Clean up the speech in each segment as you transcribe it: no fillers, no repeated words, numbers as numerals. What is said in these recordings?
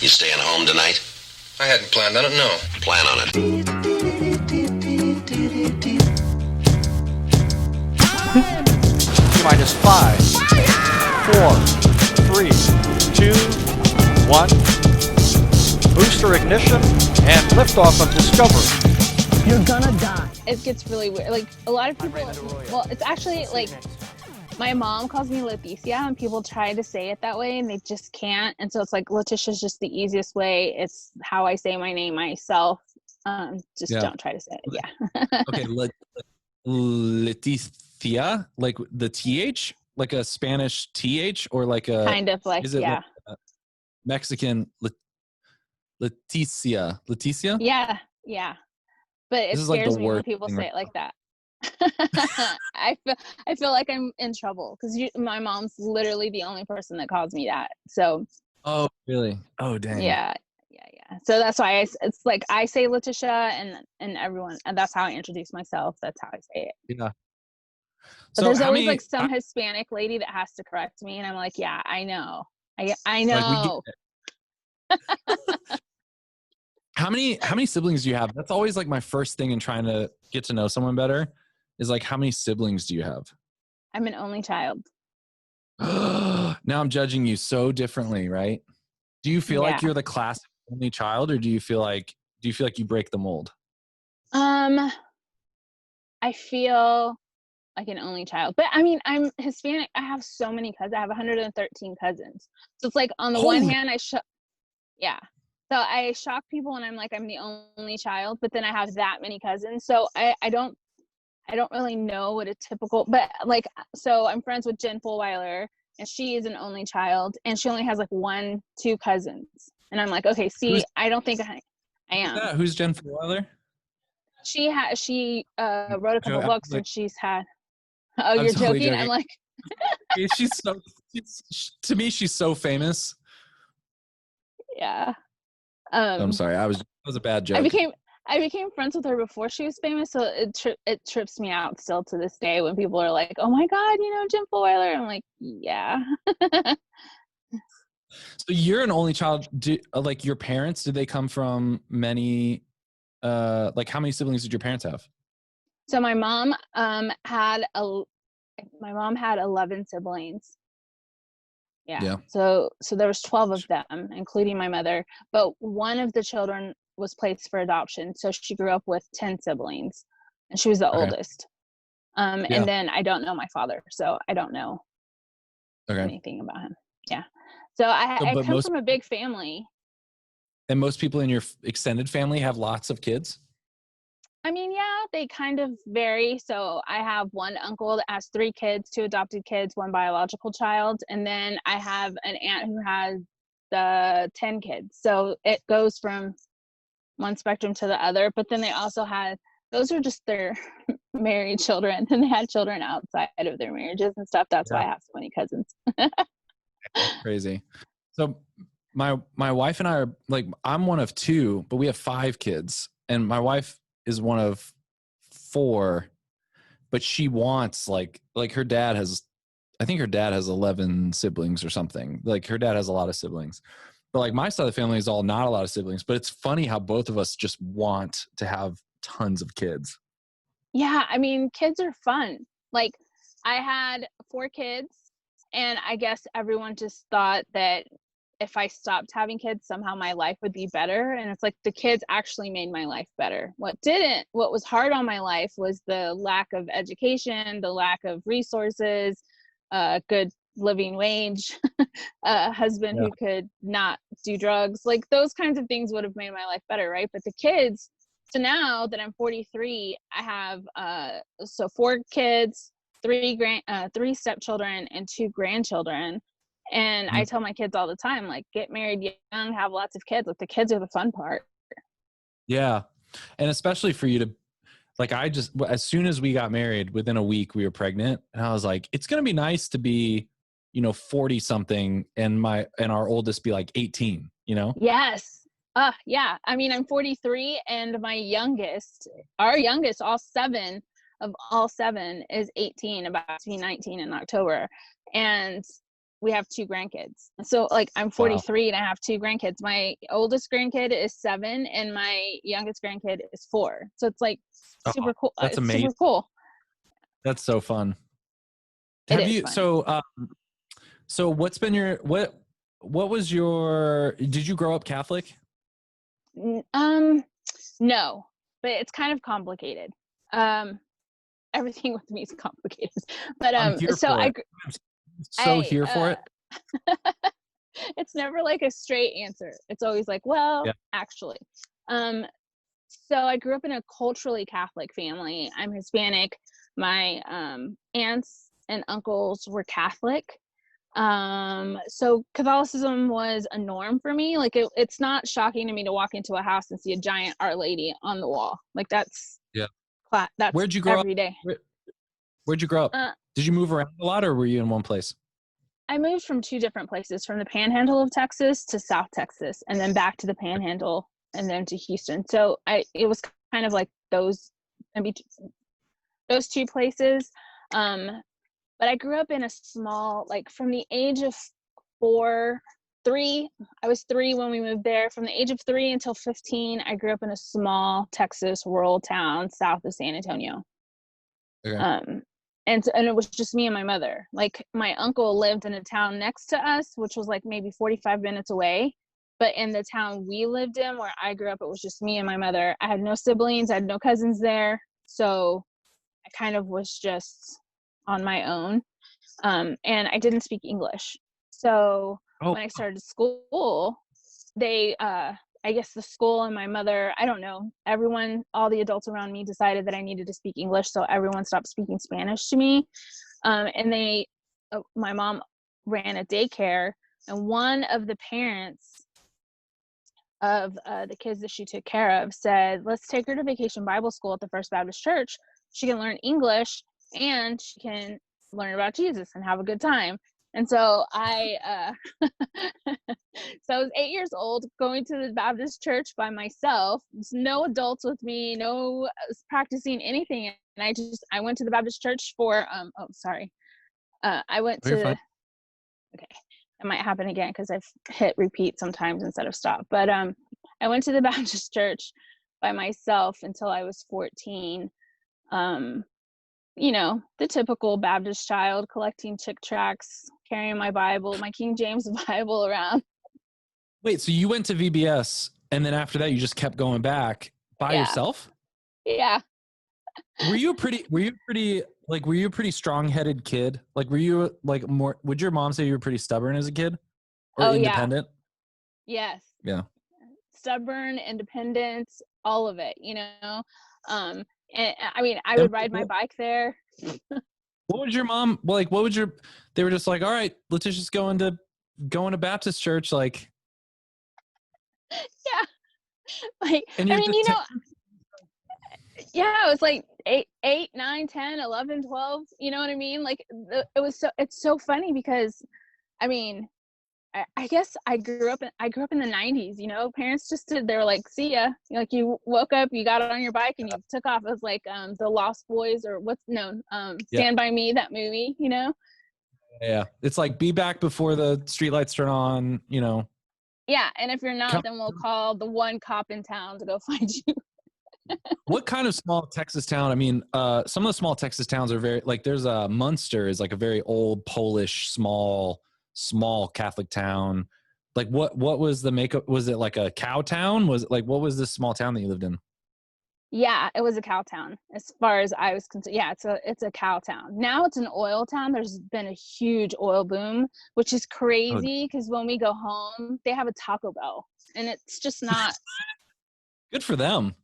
You staying home tonight? I hadn't planned on it, no. Plan on it. Minus 5, 4, 3, 2, 1. Booster ignition and liftoff of Discovery. You're gonna die. It gets really weird. Like, a lot of people, well, it's actually like, my mom calls me Leticia, and people try to say it that way, and they just can't. And so it's like, Leticia's just the easiest way. It's how I say my name myself. Don't try to say it. Yeah. Okay, Leticia, like the TH, like a Spanish TH, or like a kind of like, is it yeah, like a Mexican Leticia? Yeah. But it This is like scares the me when worst people thing say right it like that. I feel like I'm in trouble because my mom's literally the only person that calls me that. So. Oh, really? Oh, dang. Yeah. So that's why it's like I say Leticia and everyone, and that's how I introduce myself. That's how I say it. Yeah. But there's always like some Hispanic lady that has to correct me, and I'm like, yeah, I know. I know. How many siblings do you have? That's always like my first thing in trying to get to know someone better is like, how many siblings do you have? I'm an only child. Now I'm judging you so differently, right? Do you feel like you're the classic only child, or do you feel like you break the mold? I feel like an only child, but I mean, I'm Hispanic. I have so many cousins. I have 113 cousins. So it's like on the one hand, So I shock people when I'm like, I'm the only child, but then I have that many cousins. So I don't really know what a typical, but like, so I'm friends with Jen Fulweiler, and she is an only child, and she only has like 1-2 cousins. And I'm like, okay, see, I don't think I am. Who's Jen Fulweiler? She wrote a couple books, and she's had, oh, you're totally joking? I'm like, to me, she's so famous. Yeah. I'm sorry. That was a bad joke. I became friends with her before she was famous, so it trips me out still to this day when people are like, "Oh my God, you know Jim Fulweiler." I'm like, yeah. So you're an only child. Like your parents, did they come from many? Like how many siblings did your parents have? So my mom had 11 siblings. Yeah. So there was 12 of them, including my mother. But one of the children was placed for adoption. So she grew up with 10 siblings, and she was the oldest. And then I don't know my father, so I don't know anything about him. Yeah. So I come from a big family. And most people in your extended family have lots of kids? I mean, yeah, they kind of vary. So I have one uncle that has 3 kids, 2 adopted kids, 1 biological child. And then I have an aunt who has 10 kids. So it goes from one spectrum to the other. But then they also those are just their married children. And they had children outside of their marriages and stuff. That's why I have so many cousins. Crazy. So my wife and I are like, I'm one of 2, but we have 5 kids. And my wife is one of 4, but she wants like her dad has, I think her dad has 11 siblings or something. Like her dad has a lot of siblings, but like my side of the family is all not a lot of siblings, but it's funny how both of us just want to have tons of kids. Yeah. I mean, kids are fun. Like I had 4 kids, and I guess everyone just thought that if I stopped having kids, somehow my life would be better. And it's like the kids actually made my life better. What was hard on my life was the lack of education, the lack of resources, good living wage, a husband who could not do drugs. Like those kinds of things would have made my life better, right? But the kids, so now that I'm 43, I have 4 kids, 3 stepchildren, and 2 grandchildren. And I tell my kids all the time, like, get married young, have lots of kids. Like, the kids are the fun part. Yeah. And especially for you to, like, as soon as we got married, within a week, we were pregnant. And I was like, it's going to be nice to be, 40 something and our oldest be like 18, Yes. Yeah. I mean, I'm 43, and our youngest, all 7 is 18, about to be 19 in October. And we have 2 grandkids. So like I'm 43 and I have 2 grandkids. My oldest grandkid is 7 and my youngest grandkid is 4. So it's like super cool. That's amazing. Super cool. That's so fun. It Have is you fun. so what's been your what was your did you grow up Catholic? No, but it's kind of complicated. Everything with me is complicated. But I'm here so for it. I'm here for it. It's never like a straight answer. It's always like, well, actually. So I grew up in a culturally Catholic family. I'm Hispanic. My aunts and uncles were Catholic. So Catholicism was a norm for me. Like it's not shocking to me to walk into a house and see a giant Our Lady on the wall. Like that's that's Where'd you grow every day. Where'd you grow up? Did you move around a lot, or were you in one place? I moved from 2 different places, from the Panhandle of Texas to South Texas, and then back to the Panhandle, and then to Houston. So it was kind of like those 2 places. But I grew up in a small, like from the age of 3, I was 3 when we moved there. From the age of 3 until 15, I grew up in a small Texas rural town south of San Antonio. Okay. And it was just me and my mother. Like my uncle lived in a town next to us, which was like maybe 45 minutes away. But in the town we lived in, where I grew up, it was just me and my mother. I had no siblings. I had no cousins there. So I kind of was just on my own. And I didn't speak English. So when I started school, they, I guess the school and my mother, I don't know, all the adults around me decided that I needed to speak English. So everyone stopped speaking Spanish to me. And my mom ran a daycare, and one of the parents of the kids that she took care of said, let's take her to Vacation Bible School at the First Baptist Church. She can learn English and she can learn about Jesus and have a good time. And so I was 8 years old, going to the Baptist church by myself. There's no adults with me, no practicing anything. And I went to the Baptist church for, I went to, okay, it might happen again because I've hit repeat sometimes instead of stop. But I went to the Baptist church by myself until I was 14. You know, the typical Baptist child, collecting Chick tracts, carrying my Bible, my King James Bible around. Wait, so you went to VBS and then after that you just kept going back by yourself? Yeah. Were you a pretty strong-headed kid? Like, were you like more, would your mom say you were pretty stubborn as a kid? Or independent? Yeah. Yes. Yeah. Stubborn, independent, all of it, you know? And I mean, I would ride my bike there. What would your mom, like, they were just like, all right, Leticia's going to Baptist church, like. Yeah. Like, and I mean, you know, yeah, it was like 8, 9, 10, 11, 12, you know what I mean? Like it's so funny because, I mean, I guess I grew up in the 90s, you know, parents just they were like, see ya. Like you woke up, you got on your bike and you took off. It was like the Lost Boys or Stand By Me, that movie, you know? Yeah. It's like, be back before the streetlights turn on, you know? Yeah. And if you're not, then we'll call the one cop in town to go find you. What kind of small Texas town? I mean, some of the small Texas towns are very, like, there's a Munster is like a very old Polish, small Catholic town. Like what was the makeup? Was it like a cow town? Was it like, what was this small town that you lived in? Yeah, it was a cow town as far as I was concerned. Yeah, it's a cow town. Now it's an oil town. There's been a huge oil boom, which is crazy because when we go home, they have a Taco Bell and it's just not. Good for them.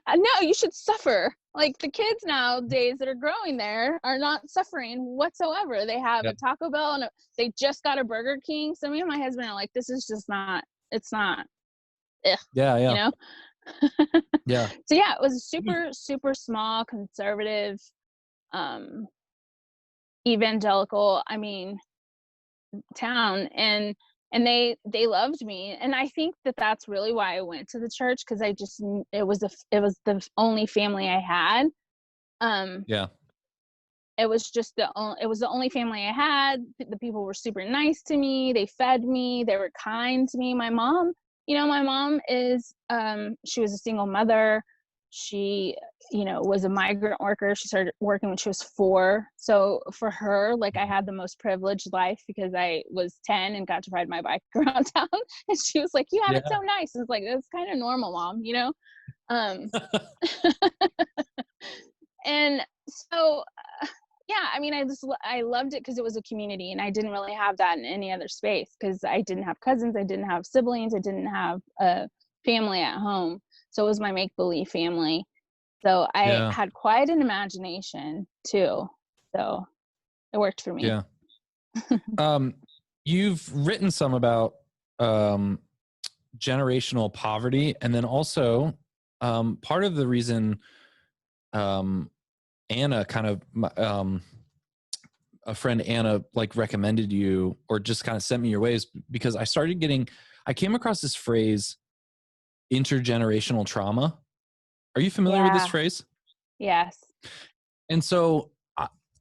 No, you should suffer. Like the kids nowadays that are growing there are not suffering whatsoever. They have a Taco Bell and they just got a Burger King. So me and my husband are like, this is just not, it's not. Ugh, yeah. You know? Yeah. So yeah, it was a super, super small, conservative, evangelical, I mean, town. And they loved me. And I think that that's really why I went to the church. Cause it was the only family I had. Yeah. it was just it was the only family I had. The people were super nice to me. They fed me. They were kind to me. My mom, my mom is, she was a single mother. She, was a migrant worker. She started working when she was 4. So for her, like, I had the most privileged life because I was 10 and got to ride my bike around town. And she was like, you have it so nice. It's like, it's kind of normal, Mom, And so, I mean, I loved it because it was a community, and I didn't really have that in any other space because I didn't have cousins, I didn't have siblings, I didn't have a family at home. So it was my make-believe family. So I had quite an imagination too. So it worked for me. Yeah. You've written some about generational poverty, and then also part of the reason Anna kind of a friend Anna like recommended you or just kind of sent me your ways because I came across this phrase, intergenerational trauma. Are you familiar with this phrase? Yes. And so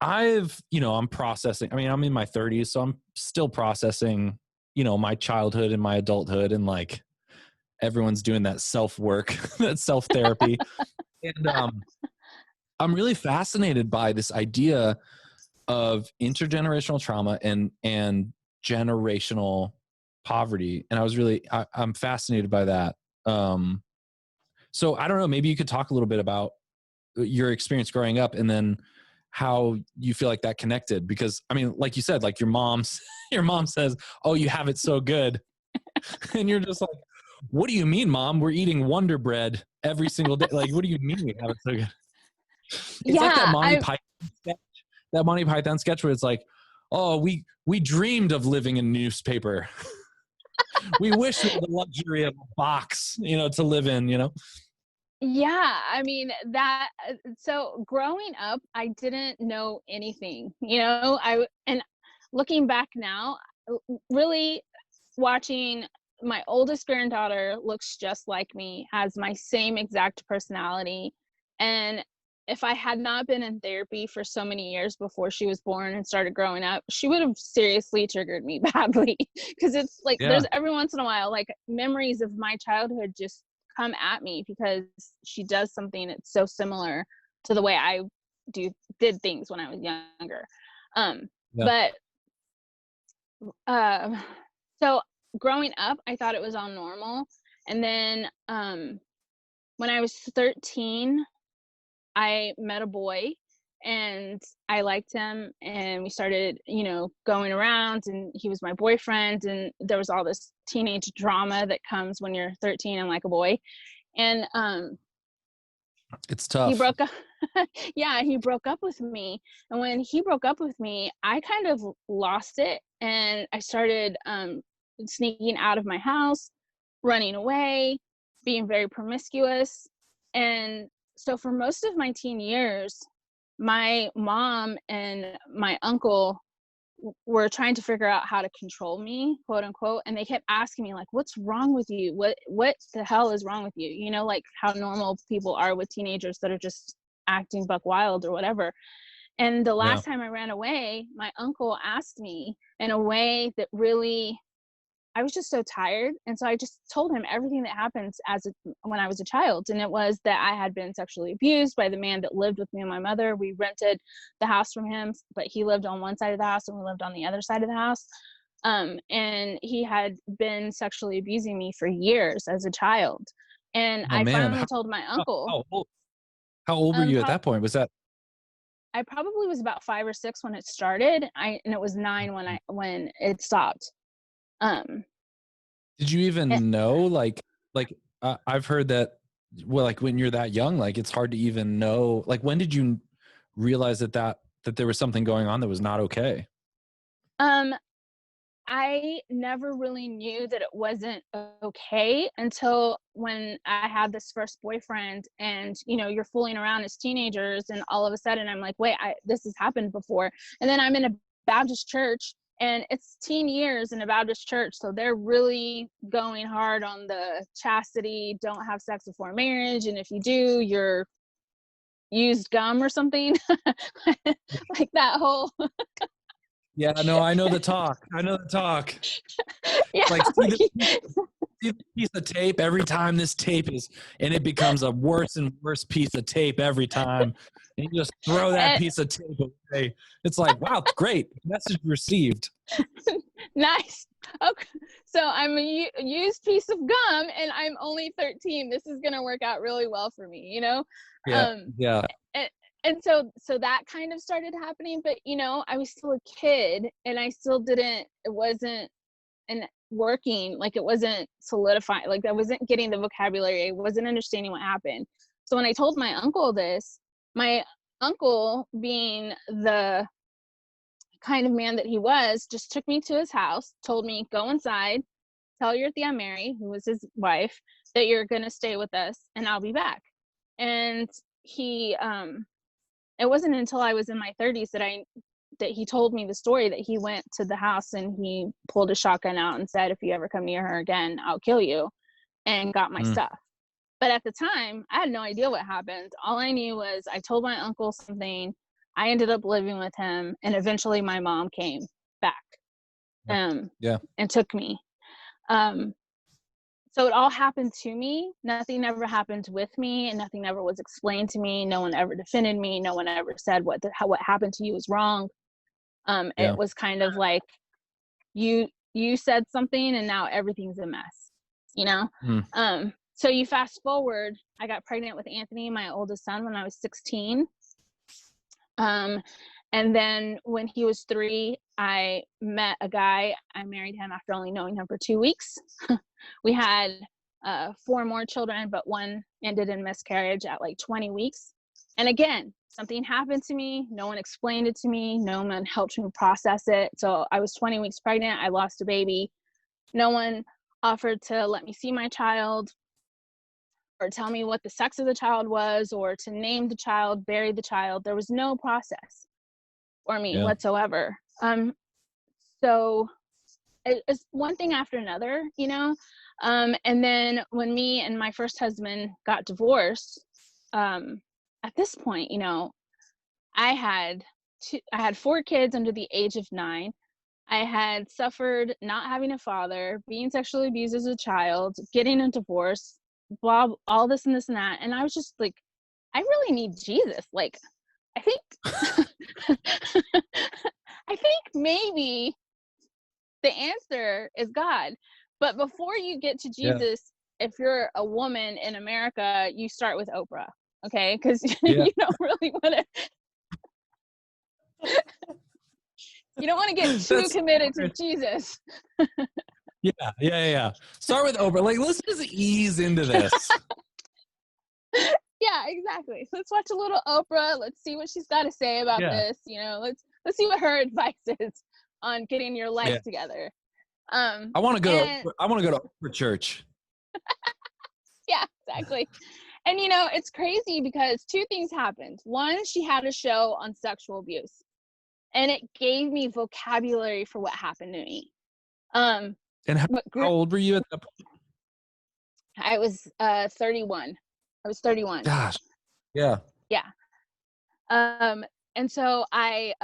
I'm processing. I mean, I'm in my 30s, so I'm still processing, my childhood and my adulthood, and like everyone's doing that self-work, that self-therapy. And I'm really fascinated by this idea of intergenerational trauma and generational poverty. And I'm fascinated by that. So I don't know, maybe you could talk a little bit about your experience growing up and then how you feel like that connected. Because I mean, like you said, like your mom says, oh, you have it so good. And you're just like, what do you mean, Mom? We're eating Wonder Bread every single day. Like, what do you mean we have it so good? It's like that Monty Python sketch where it's like, oh, we dreamed of living in newspaper. We wish we had the luxury of a box, to live in, Yeah, I mean so growing up, I didn't know anything, and looking back now, really watching my oldest granddaughter looks just like me, has my same exact personality. And if I had not been in therapy for so many years before she was born and started growing up, she would have seriously triggered me badly. Because it's like, there's every once in a while, like memories of my childhood just come at me because she does something that's so similar to the way I did things when I was younger. So growing up, I thought it was all normal. And then when I was 13, I met a boy and I liked him, and we started, going around, and he was my boyfriend, and there was all this teenage drama that comes when you're 13 and like a boy. And it's tough. He broke up. He broke up with me. And when he broke up with me, I kind of lost it, and I started sneaking out of my house, running away, being very promiscuous. And so for most of my teen years, my mom and my uncle were trying to figure out how to control me, quote unquote. And they kept asking me, like, what's wrong with you? What the hell is wrong with you? Like how normal people are with teenagers that are just acting buck wild or whatever. And the last time I ran away, my uncle asked me in a way that really, I was just so tired. And so I just told him everything that happened when I was a child. And it was that I had been sexually abused by the man that lived with me and my mother. We rented the house from him, but he lived on one side of the house and we lived on the other side of the house. And he had been sexually abusing me for years as a child. And finally told my uncle. How old were you at that point? Was that? I probably was about 5 or 6 when it started. And it was 9 when it stopped. Did you even know, like I've heard that, well, like when you're that young, like it's hard to even know, like when did you realize that there was something going on that was not okay? I never really knew that it wasn't okay until when I had this first boyfriend, and you're fooling around as teenagers, and all of a sudden I'm like, wait, this has happened before. And then I'm in a Baptist church, and it's teen years in a Baptist church, so they're really going hard on the chastity, don't have sex before marriage, and if you do, you're used gum or something. Like that whole Yeah, no, I know the talk. yeah, Like, see the piece of tape every time this tape is, and it becomes a worse and worse piece of tape every time. And you just throw that and, piece of tape away. It's like, wow, great. Message received. nice. Okay, so I'm a used piece of gum, and I'm only 13. This is gonna work out really well for me, you know. Yeah, yeah. And so that kind of started happening, but you know, I was still a kid, and I still didn't. It wasn't working, like it wasn't solidifying, like I wasn't getting the vocabulary, I wasn't understanding what happened. So when I told my uncle this, my uncle, being the kind of man that he was, just took me to his house, told me, go inside, tell your Tia Mary, who was his wife, that you're gonna stay with us and I'll be back. And he it wasn't until I was in my 30s that he told me the story, that he went to the house and he pulled a shotgun out and said, if you ever come near her again, I'll kill you, and got my stuff. But at the time, I had no idea what happened. All I knew was I told my uncle something. I ended up living with him, and eventually my mom came back and took me. So it all happened to me. Nothing ever happened with me, and nothing ever was explained to me. No one ever defended me. No one ever said what happened to you was wrong. It was kind of like you said something and now everything's a mess, you know? So you fast forward, I got pregnant with Anthony, my oldest son, when I was 16. And then when he was 3, I met a guy. I married him after only knowing him for 2 weeks. We had 4 more children, but one ended in miscarriage at like 20 weeks. And again, something happened to me. No one explained it to me. No one helped me process it. So I was 20 weeks pregnant. I lost a baby. No one offered to let me see my child or tell me what the sex of the child was, or to name the child, bury the child. There was no process for me whatsoever. So it's one thing after another, you know? And then when me and my first husband got divorced, at this point, you know, I had 4 kids under the age of 9. I had suffered not having a father, being sexually abused as a child, getting a divorce, blah, all this and this and that. And I was just like, I really need Jesus. Like, I think, I think maybe the answer is God. But before you get to Jesus, if you're a woman in America, you start with Oprah, okay? Because you don't really want to. You don't want to get too committed to Jesus. Yeah. Start with Oprah. Like, let's just ease into this. Yeah, exactly. Let's watch a little Oprah. Let's see what she's got to say about this. You know, let's see what her advice is on getting your life together. I want to go to Oprah church. Yeah, exactly. And you know, it's crazy because 2 things happened. One, she had a show on sexual abuse, and it gave me vocabulary for what happened to me. And how old were you at that point? I was 31. I was 31. Gosh. Yeah. And so I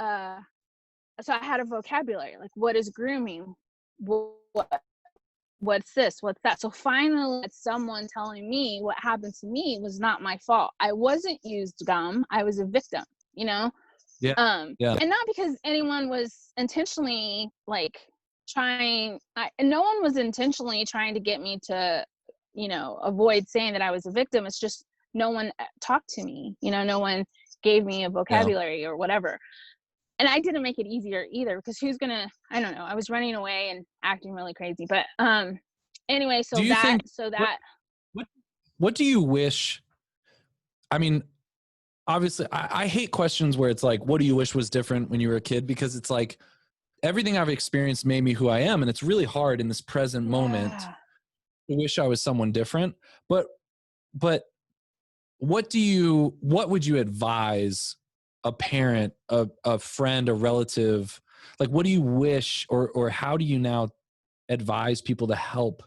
had a vocabulary, like, what is grooming? What's this? What's that? So finally, someone telling me what happened to me was not my fault. I wasn't used gum. I was a victim, you know? And not because anyone was intentionally like no one was intentionally trying to get me to, you know, avoid saying that I was a victim. It's just no one talked to me, you know, no one gave me a vocabulary or whatever. And I didn't make it easier either, because I don't know, I was running away and acting really crazy. But anyway, what do you wish? I mean, obviously, I hate questions where it's like, what do you wish was different when you were a kid? Because it's like, everything I've experienced made me who I am. And it's really hard in this present moment to wish I was someone different. But what would you advise a parent, a friend, a relative? Like, what do you wish, or how do you now advise people to help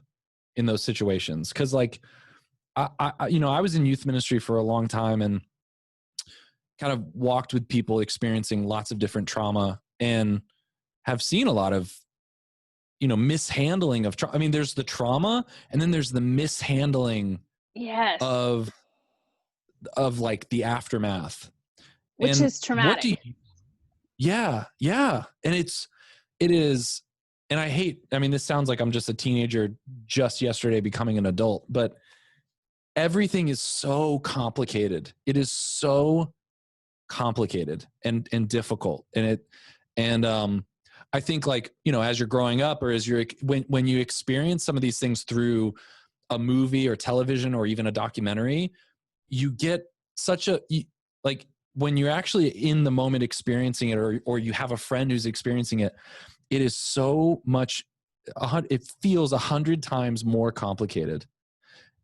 in those situations? Because like, I was in youth ministry for a long time, and kind of walked with people experiencing lots of different trauma and have seen a lot of, mishandling of trauma. I mean, there's the trauma and then there's the mishandling Yes. of like the aftermath. Which and is traumatic. Yeah. And it is, and this sounds like I'm just a teenager just yesterday becoming an adult, but everything is so complicated. It is so complicated and difficult. And I think like, as you're growing up or as when you experience some of these things through a movie or television or even a documentary, you get like when you're actually in the moment experiencing it, or you have a friend who's experiencing it, it is so much, it feels 100 times more complicated.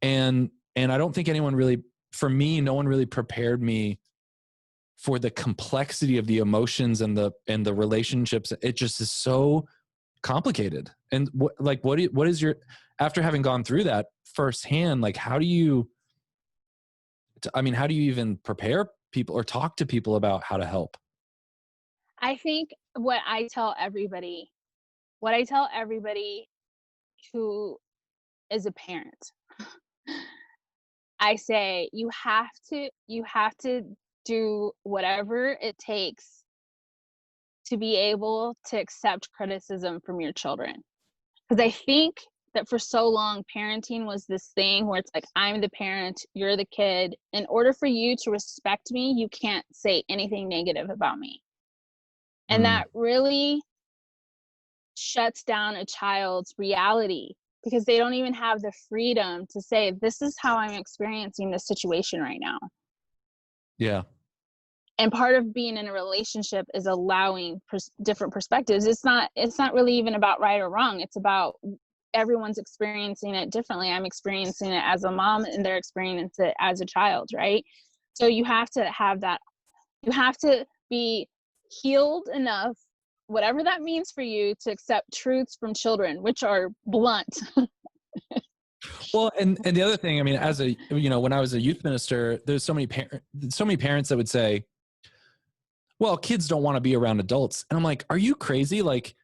And I don't think anyone really, for me, no one really prepared me for the complexity of the emotions and the relationships. It just is so complicated. And what is your, after having gone through that firsthand, like how do you even prepare people or talk to people about how to help? I think what I tell everybody who is a parent, I say you have to do whatever it takes to be able to accept criticism from your children. Because I think that for so long, parenting was this thing where it's like, I'm the parent, you're the kid. In order for you to respect me, you can't say anything negative about me. And that really shuts down a child's reality, because they don't even have the freedom to say, this is how I'm experiencing this situation right now. Yeah. And part of being in a relationship is allowing different perspectives. It's not really even about right or wrong. It's about everyone's experiencing it differently. I'm experiencing it as a mom and they're experiencing it as a child, right? So you have to have that. You have to be healed enough, whatever that means for you, to accept truths from children, which are blunt. Well, and the other thing, I mean, as a, when I was a youth minister, there's so many parents that would say, well, kids don't want to be around adults. And I'm like, are you crazy? Like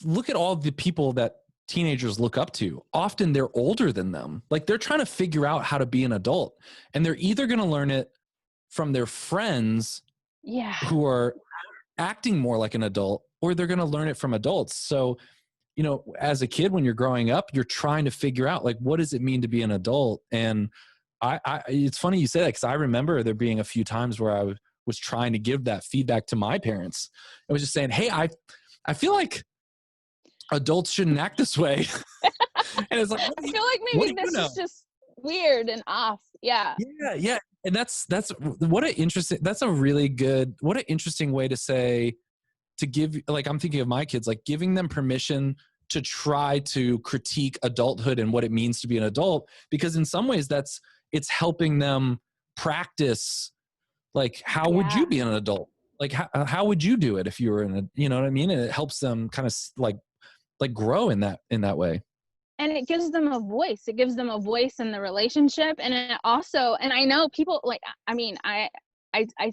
look at all the people that teenagers look up to. Often they're older than them. Like they're trying to figure out how to be an adult, and they're either going to learn it from their friends who are acting more like an adult, or they're going to learn it from adults. So, as a kid, when you're growing up, you're trying to figure out like, what does it mean to be an adult? And it's funny you say that, because I remember there being a few times where I was trying to give that feedback to my parents. I was just saying, hey, I feel like adults shouldn't act this way. And it's like, I feel like maybe this is just weird and off. Yeah. Yeah. And that's what an interesting way to say, to give, like, I'm thinking of my kids, like giving them permission to try to critique adulthood and what it means to be an adult, because in some ways it's helping them practice, like, how would you be an adult? Like, how would you do it if you were in a, you know what I mean? And it helps them kind of like grow in that way. And it gives them a voice. It gives them a voice in the relationship. And it also, and I know people like, I mean, I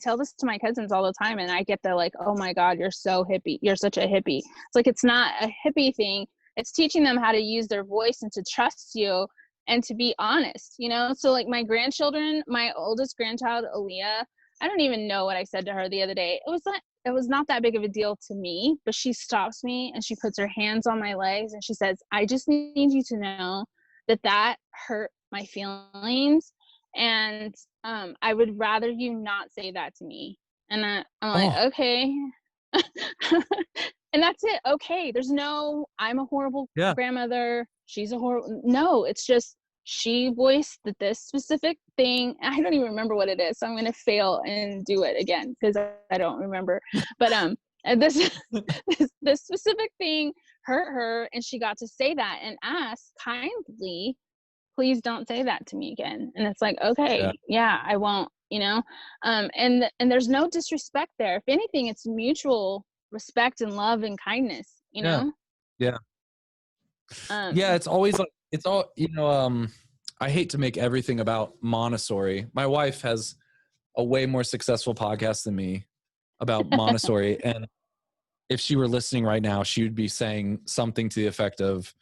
tell this to my cousins all the time, and I get the like, oh my God, you're so hippie. You're such a hippie. It's like, it's not a hippie thing. It's teaching them how to use their voice and to trust you and to be honest, So like my grandchildren, my oldest grandchild, Aaliyah, I don't even know what I said to her the other day. It was not that big of a deal to me, but she stops me and she puts her hands on my legs and she says, I just need you to know that hurt my feelings. And I would rather you not say that to me. And I'm like, okay. And that's it. Okay. There's no, I'm a horrible grandmother. She's a horrible. No, it's just, she voiced that this specific thing, I don't even remember what it is, so I'm going to fail and do it again because I don't remember. But and this specific thing hurt her, and she got to say that and ask kindly, please don't say that to me again. And it's like, okay, I won't, and there's no disrespect there. If anything, it's mutual respect and love and kindness, Yeah. It's always like, it's all, I hate to make everything about Montessori. My wife has a way more successful podcast than me about Montessori. And if she were listening right now, she would be saying something to the effect of,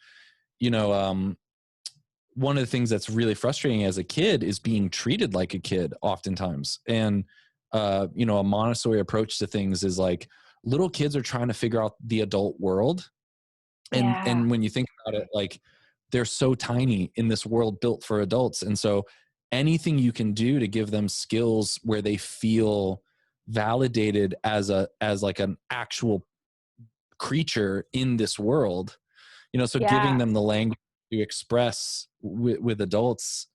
one of the things that's really frustrating as a kid is being treated like a kid oftentimes. And, a Montessori approach to things is like little kids are trying to figure out the adult world. And when you think about it, like they're so tiny in this world built for adults. And so anything you can do to give them skills where they feel validated as like an actual creature in this world, giving them the language to express with adults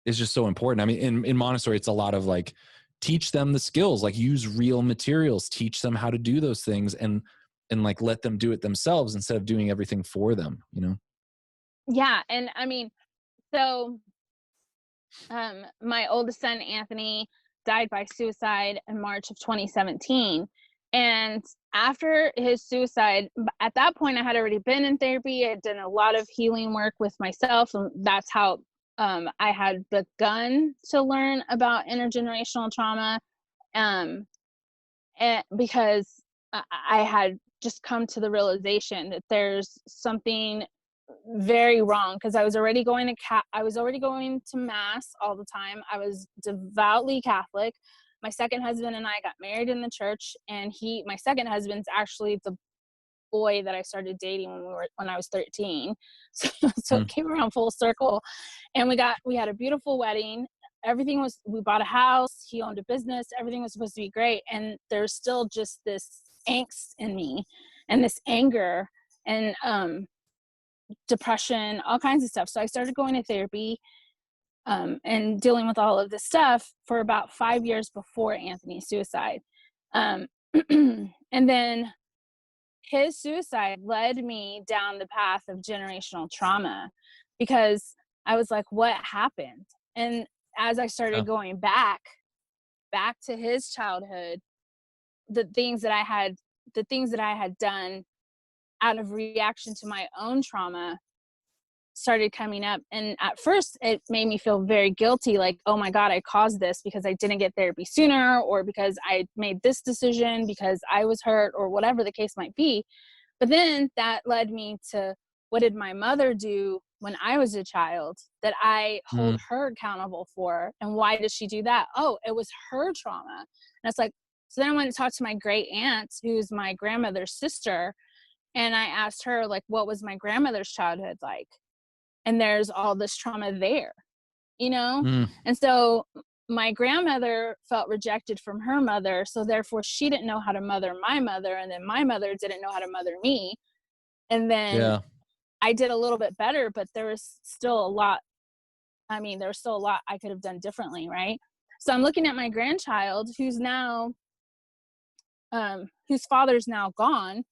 is just so important. I mean, in Montessori, it's a lot of like, teach them the skills, like use real materials, teach them how to do those things, and like let them do it themselves instead of doing everything for them, Yeah. And I mean, so my oldest son, Anthony, died by suicide in March of 2017. And after his suicide, at that point, I had already been in therapy. I had done a lot of healing work with myself. And that's how I had begun to learn about intergenerational trauma. And because I had just come to the realization that there's something very wrong, because I was already going to mass all the time. I was devoutly Catholic. My second husband and I got married in the church, and my second husband's actually the boy that I started dating when I was 13. So it came around full circle, and we had a beautiful wedding. We bought a house, he owned a business, everything was supposed to be great. And there's still just this angst in me and this anger and depression, all kinds of stuff. So I started going to therapy and dealing with all of this stuff for about 5 years before Anthony's suicide. And then his suicide led me down the path of generational trauma, because I was like, what happened? And as I started going back to his childhood, the things that I had done out of reaction to my own trauma started coming up. And at first it made me feel very guilty, like, oh my God, I caused this because I didn't get therapy sooner, or because I made this decision because I was hurt, or whatever the case might be. But then that led me to, what did my mother do when I was a child that I hold her accountable for? And why did she do that? Oh, it was her trauma. And it's like, so then I went to talk to my great aunt, who's my grandmother's sister. And I asked her, like, what was my grandmother's childhood like? And there's all this trauma there, And so my grandmother felt rejected from her mother. So therefore she didn't know how to mother my mother. And then my mother didn't know how to mother me. And then I did a little bit better, but there was still a lot. I mean, there was still a lot I could have done differently. Right. So I'm looking at my grandchild whose father's now gone.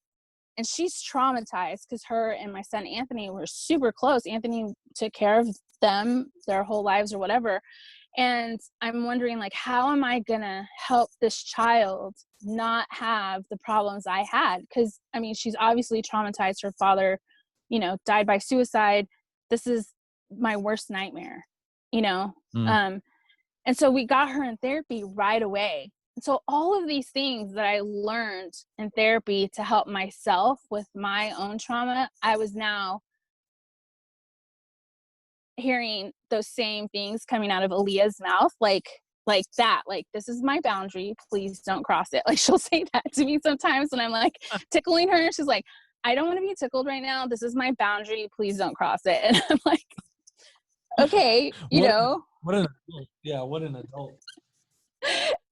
And she's traumatized because her and my son Anthony were super close. Anthony took care of them their whole lives or whatever. And I'm wondering, like, how am I going to help this child not have the problems I had? Because, I mean, she's obviously traumatized. Her father, died by suicide. This is my worst nightmare, And so we got her in therapy right away. So all of these things that I learned in therapy to help myself with my own trauma, I was now hearing those same things coming out of Aaliyah's mouth, like that, like, this is my boundary, please don't cross it. Like, she'll say that to me sometimes when I'm like tickling her, and she's like, I don't want to be tickled right now. This is my boundary, please don't cross it. And I'm like, okay, What an adult. Yeah, what an adult.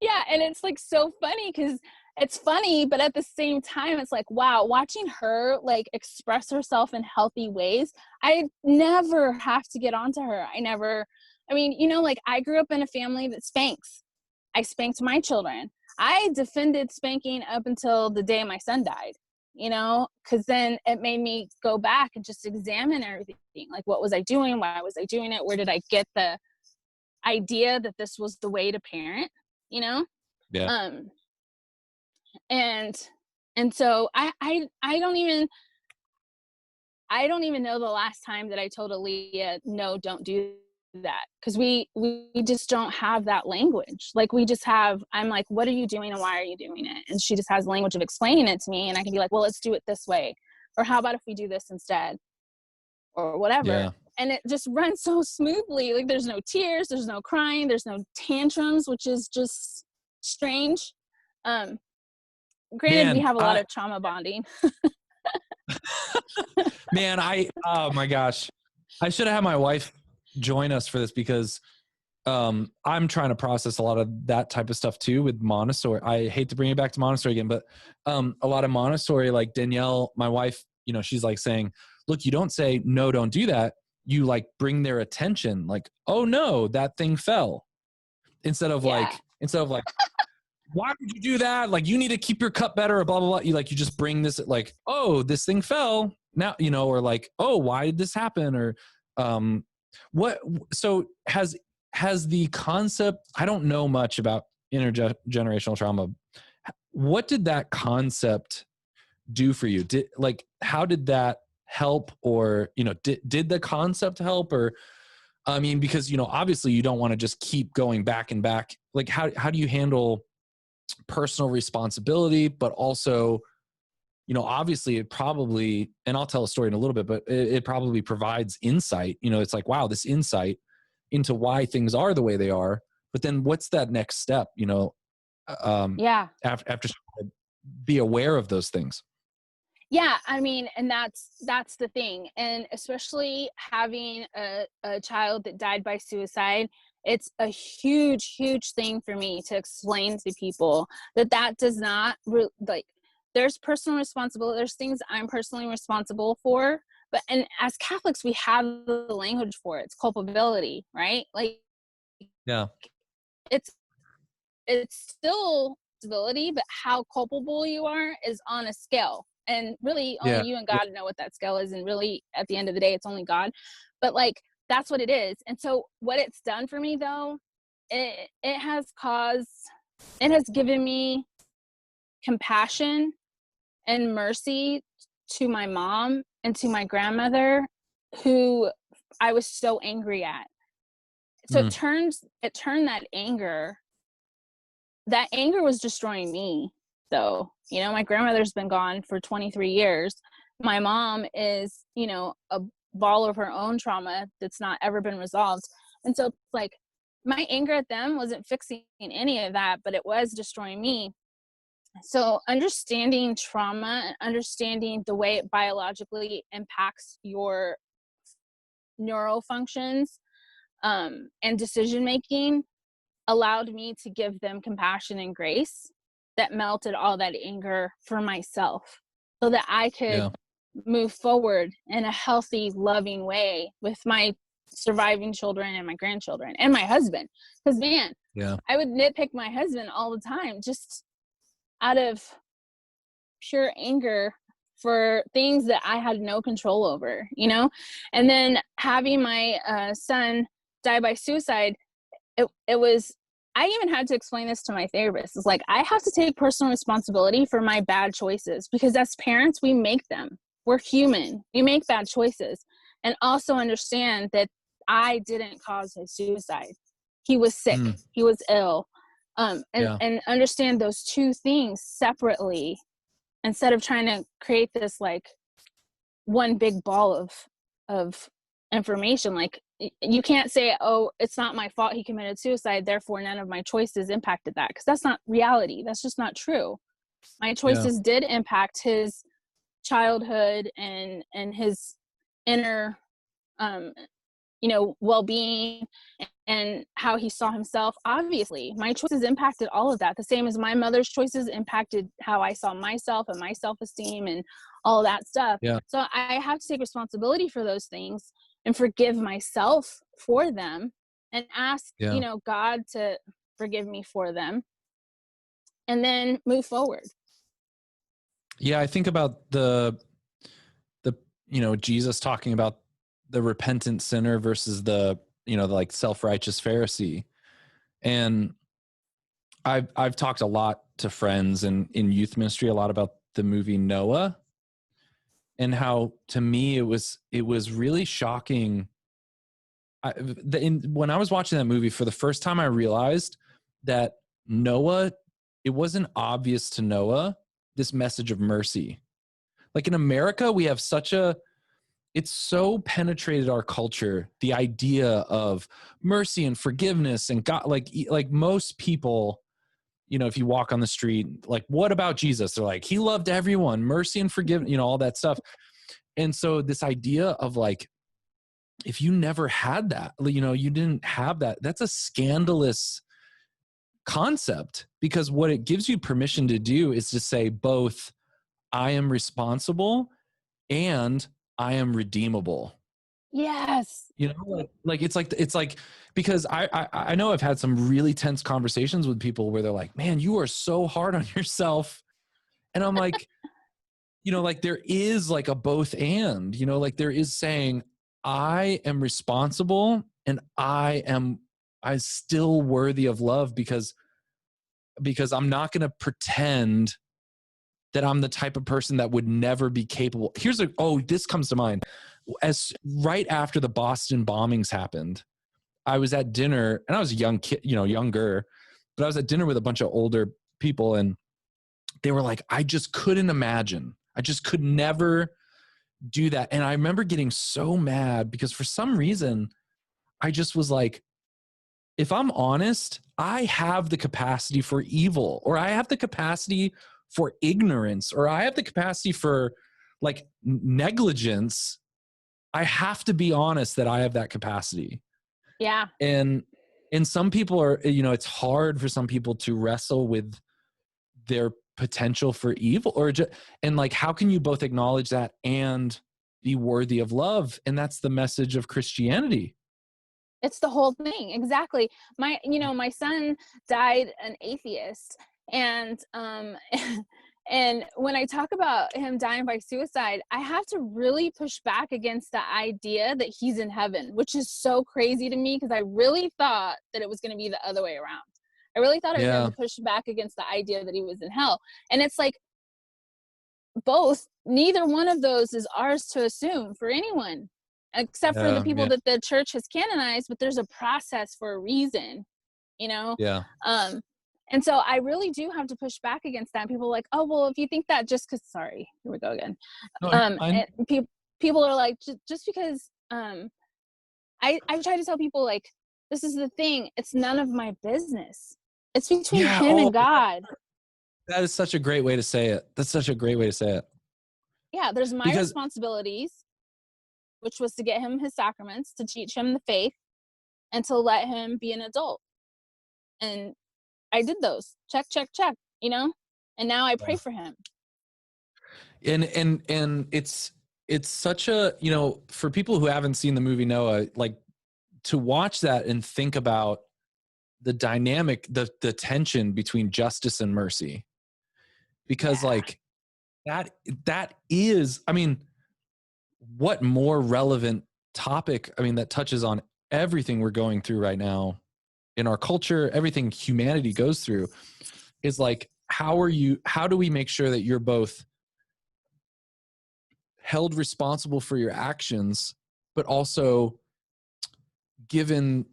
Yeah, and it's like so funny, because it's funny, but at the same time it's like, wow, watching her like express herself in healthy ways, I never have to get onto her. Like, I grew up in a family that spanks. I spanked my children. I defended spanking up until the day my son died, because then it made me go back and just examine everything. Like, what was I doing? Why was I doing it? Where did I get the idea that this was the way to parent? Yeah. And so I don't even know the last time that I told Aaliyah, no, don't do that, because we just don't have that language. Like we just have, I'm like, what are you doing and why are you doing it? And she just has language of explaining it to me, and I can be like, well, let's do it this way, or how about if we do this instead, or whatever. Yeah. And it just runs so smoothly. Like there's no tears, there's no crying, there's no tantrums, which is just strange. Granted, we have a lot of trauma bonding. Man, oh my gosh, I should have had my wife join us for this, because I'm trying to process a lot of that type of stuff too with Montessori. I hate to bring it back to Montessori again, but a lot of Montessori, like Danielle, my wife, you know, she's like saying, look, you don't say, no, don't do that. You like bring their attention, like, oh no, that thing fell. Instead of like, why would you do that? Like, you need to keep your cup better, or blah, blah, blah. You just bring this, like, oh, this thing fell now, you know, or like, oh, why did this happen? Or so has the concept, I don't know much about intergenerational trauma. What did that concept do for you? How did that help? Or, you know, did the concept help? Or, I mean, because, you know, obviously you don't want to just keep going back and back. Like, how do you handle personal responsibility, but also, you know, obviously it probably, and I'll tell a story in a little bit, but it probably provides insight. You know, it's like, wow, this insight into why things are the way they are. But then what's that next step, you know, after be aware of those things? Yeah, I mean, and that's the thing. And especially having a child that died by suicide, it's a huge, huge thing for me to explain to people that does not, like, there's personal responsibility. There's things I'm personally responsible for. But, and as Catholics, we have the language for it. It's culpability, right? Like, yeah, it's still responsibility, but how culpable you are is on a scale. And really only you and God know what that scale is. And really at the end of the day, it's only God. But like, that's what it is. And so what it's done for me though, it has given me compassion and mercy to my mom and to my grandmother, who I was so angry at. So it turned that anger was destroying me. So, you know, my grandmother's been gone for 23 years. My mom is, you know, a ball of her own trauma that's not ever been resolved. And so like my anger at them wasn't fixing any of that, but it was destroying me. So understanding trauma and understanding the way it biologically impacts your neural functions and decision making allowed me to give them compassion and grace that melted all that anger for myself, so that I could move forward in a healthy, loving way with my surviving children and my grandchildren and my husband. Because man, I would nitpick my husband all the time, just out of pure anger for things that I had no control over, you know? And then having my son die by suicide, it was, I even had to explain this to my therapist. It's like, I have to take personal responsibility for my bad choices, because as parents, we make them. We're human. We make bad choices. And also understand that I didn't cause his suicide. He was sick. He was ill. And understand those two things separately, instead of trying to create this like one big ball of information. Like, you can't say, oh, it's not my fault he committed suicide, therefore none of my choices impacted that, because that's not reality. That's just not true. My choices did impact his childhood and his inner you know, well-being and how he saw himself. Obviously my choices impacted all of that, the same as my mother's choices impacted how I saw myself and my self-esteem and all that stuff. So I have to take responsibility for those things and forgive myself for them, and ask you know, God to forgive me for them, and then move forward. I think about the you know, Jesus talking about the repentant sinner versus the, you know, the like self-righteous Pharisee. And I've talked a lot to friends and in youth ministry a lot about the movie Noah, and how to me it was really shocking. when I was watching that movie for the first time, I realized that Noah, it wasn't obvious to Noah, this message of mercy. Like in America, we have it's so penetrated our culture, the idea of mercy and forgiveness and God, like most people, you know, if you walk on the street, like, what about Jesus? They're like, he loved everyone, mercy and forgiveness, you know, all that stuff. And so this idea of like, if you never had that, you know, you didn't have that, that's a scandalous concept, because what it gives you permission to do is to say both, I am responsible and I am redeemable. Yes. You know, it's like, because I know I've had some really tense conversations with people where they're like, man, you are so hard on yourself. And I'm like, you know, like there is like a both and, you know, like there is saying, I am responsible and I'm still worthy of love because I'm not going to pretend that I'm the type of person that would never be capable. This comes to mind. As right after the Boston bombings happened, I was at dinner, and I was a young kid, you know, younger, but I was at dinner with a bunch of older people, and they were like, I just couldn't imagine. I just could never do that. And I remember getting so mad because for some reason, I just was like, if I'm honest, I have the capacity for evil, or I have the capacity for ignorance, or I have the capacity for like negligence. I have to be honest that I have that capacity. Yeah. And some people are, you know, it's hard for some people to wrestle with their potential for evil, and like, how can you both acknowledge that and be worthy of love? And that's the message of Christianity. It's the whole thing. Exactly. My son died an atheist, and and when I talk about him dying by suicide, I have to really push back against the idea that he's in heaven, which is so crazy to me, because I really thought that it was going to be the other way around. I really thought I was going to push back against the idea that he was in hell. And it's like, neither one of those is ours to assume for anyone, except for the people that the church has canonized, but there's a process for a reason, you know? Yeah. And so I really do have to push back against that. People are like, oh, well, if you think that just because, sorry, here we go again. No, and people are like, just because, I try to tell people, like, this is the thing. It's none of my business. It's between him and God. That is such a great way to say it. That's such a great way to say it. Yeah, there's my responsibilities, which was to get him his sacraments, to teach him the faith, and to let him be an adult. And I did those. Check, check, check, you know? And now I pray for him. And it's such a, you know, for people who haven't seen the movie Noah, like, to watch that and think about the dynamic, the tension between justice and mercy. Because like that is, I mean, what more relevant topic, I mean, that touches on everything we're going through right now in our culture, everything humanity goes through, is like, how do we make sure that you're both held responsible for your actions, but also given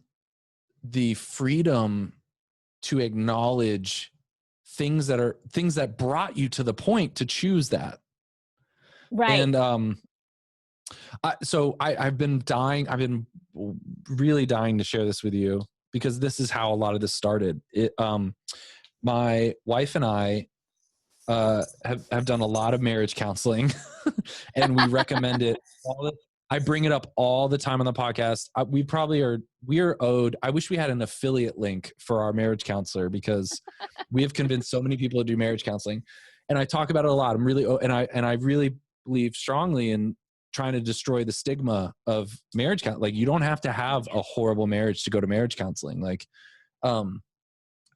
the freedom to acknowledge things that brought you to the point to choose that. Right. And I've been really dying to share this with you, because this is how a lot of this started. My wife and I have done a lot of marriage counseling, and we recommend it. I bring it up all the time on the podcast. We are owed. I wish we had an affiliate link for our marriage counselor, because we have convinced so many people to do marriage counseling, and I talk about it a lot. I really believe strongly in trying to destroy the stigma of marriage counseling. Like, you don't have to have a horrible marriage to go to marriage counseling. Like,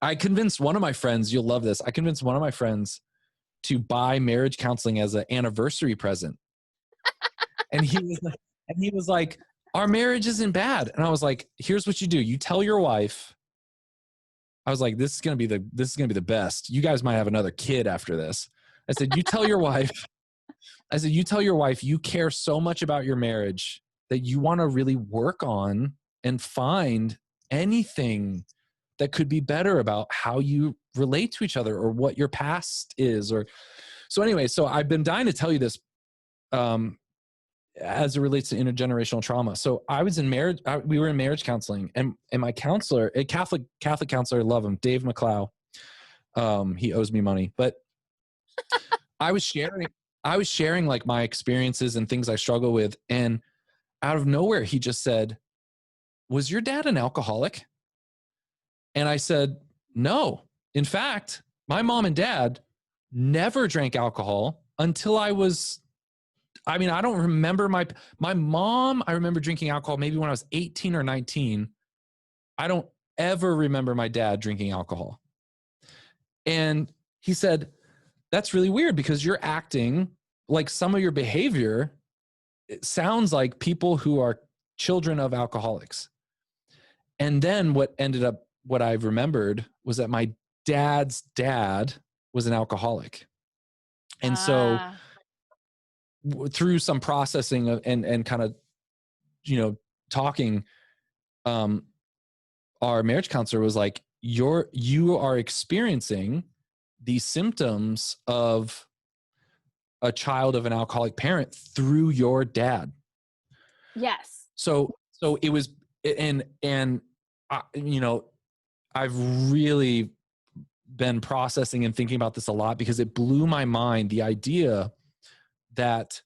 I convinced one of my friends, you'll love this. I convinced one of my friends to buy marriage counseling as an anniversary present. And he was like, our marriage isn't bad. And I was like, here's what you do. You tell your wife. I was like, this is going to be the best. You guys might have another kid after this. I said, you tell your wife you care so much about your marriage that you want to really work on and find anything that could be better about how you relate to each other or what your past is. Or so anyway, so I've been dying to tell you this as it relates to intergenerational trauma. So I was in marriage, we were in marriage counseling, and my counselor, a Catholic counselor, I love him, Dave McLeod. He owes me money, but I was sharing like my experiences and things I struggle with. And out of nowhere, he just said, "Was your dad an alcoholic?" And I said, "No. In fact, my mom and dad never drank alcohol until I don't remember my mom. I remember drinking alcohol maybe when I was 18 or 19. I don't ever remember my dad drinking alcohol." And he said, "That's really weird because you're acting like some of your behavior, it sounds like people who are children of alcoholics." And then what I remembered was that my dad's dad was an alcoholic. And so through some processing and kind of, talking, our marriage counselor was like, you are experiencing the symptoms of a child of an alcoholic parent through your dad. Yes. So it was, and I've really been processing and thinking about this a lot because it blew my mind, the idea that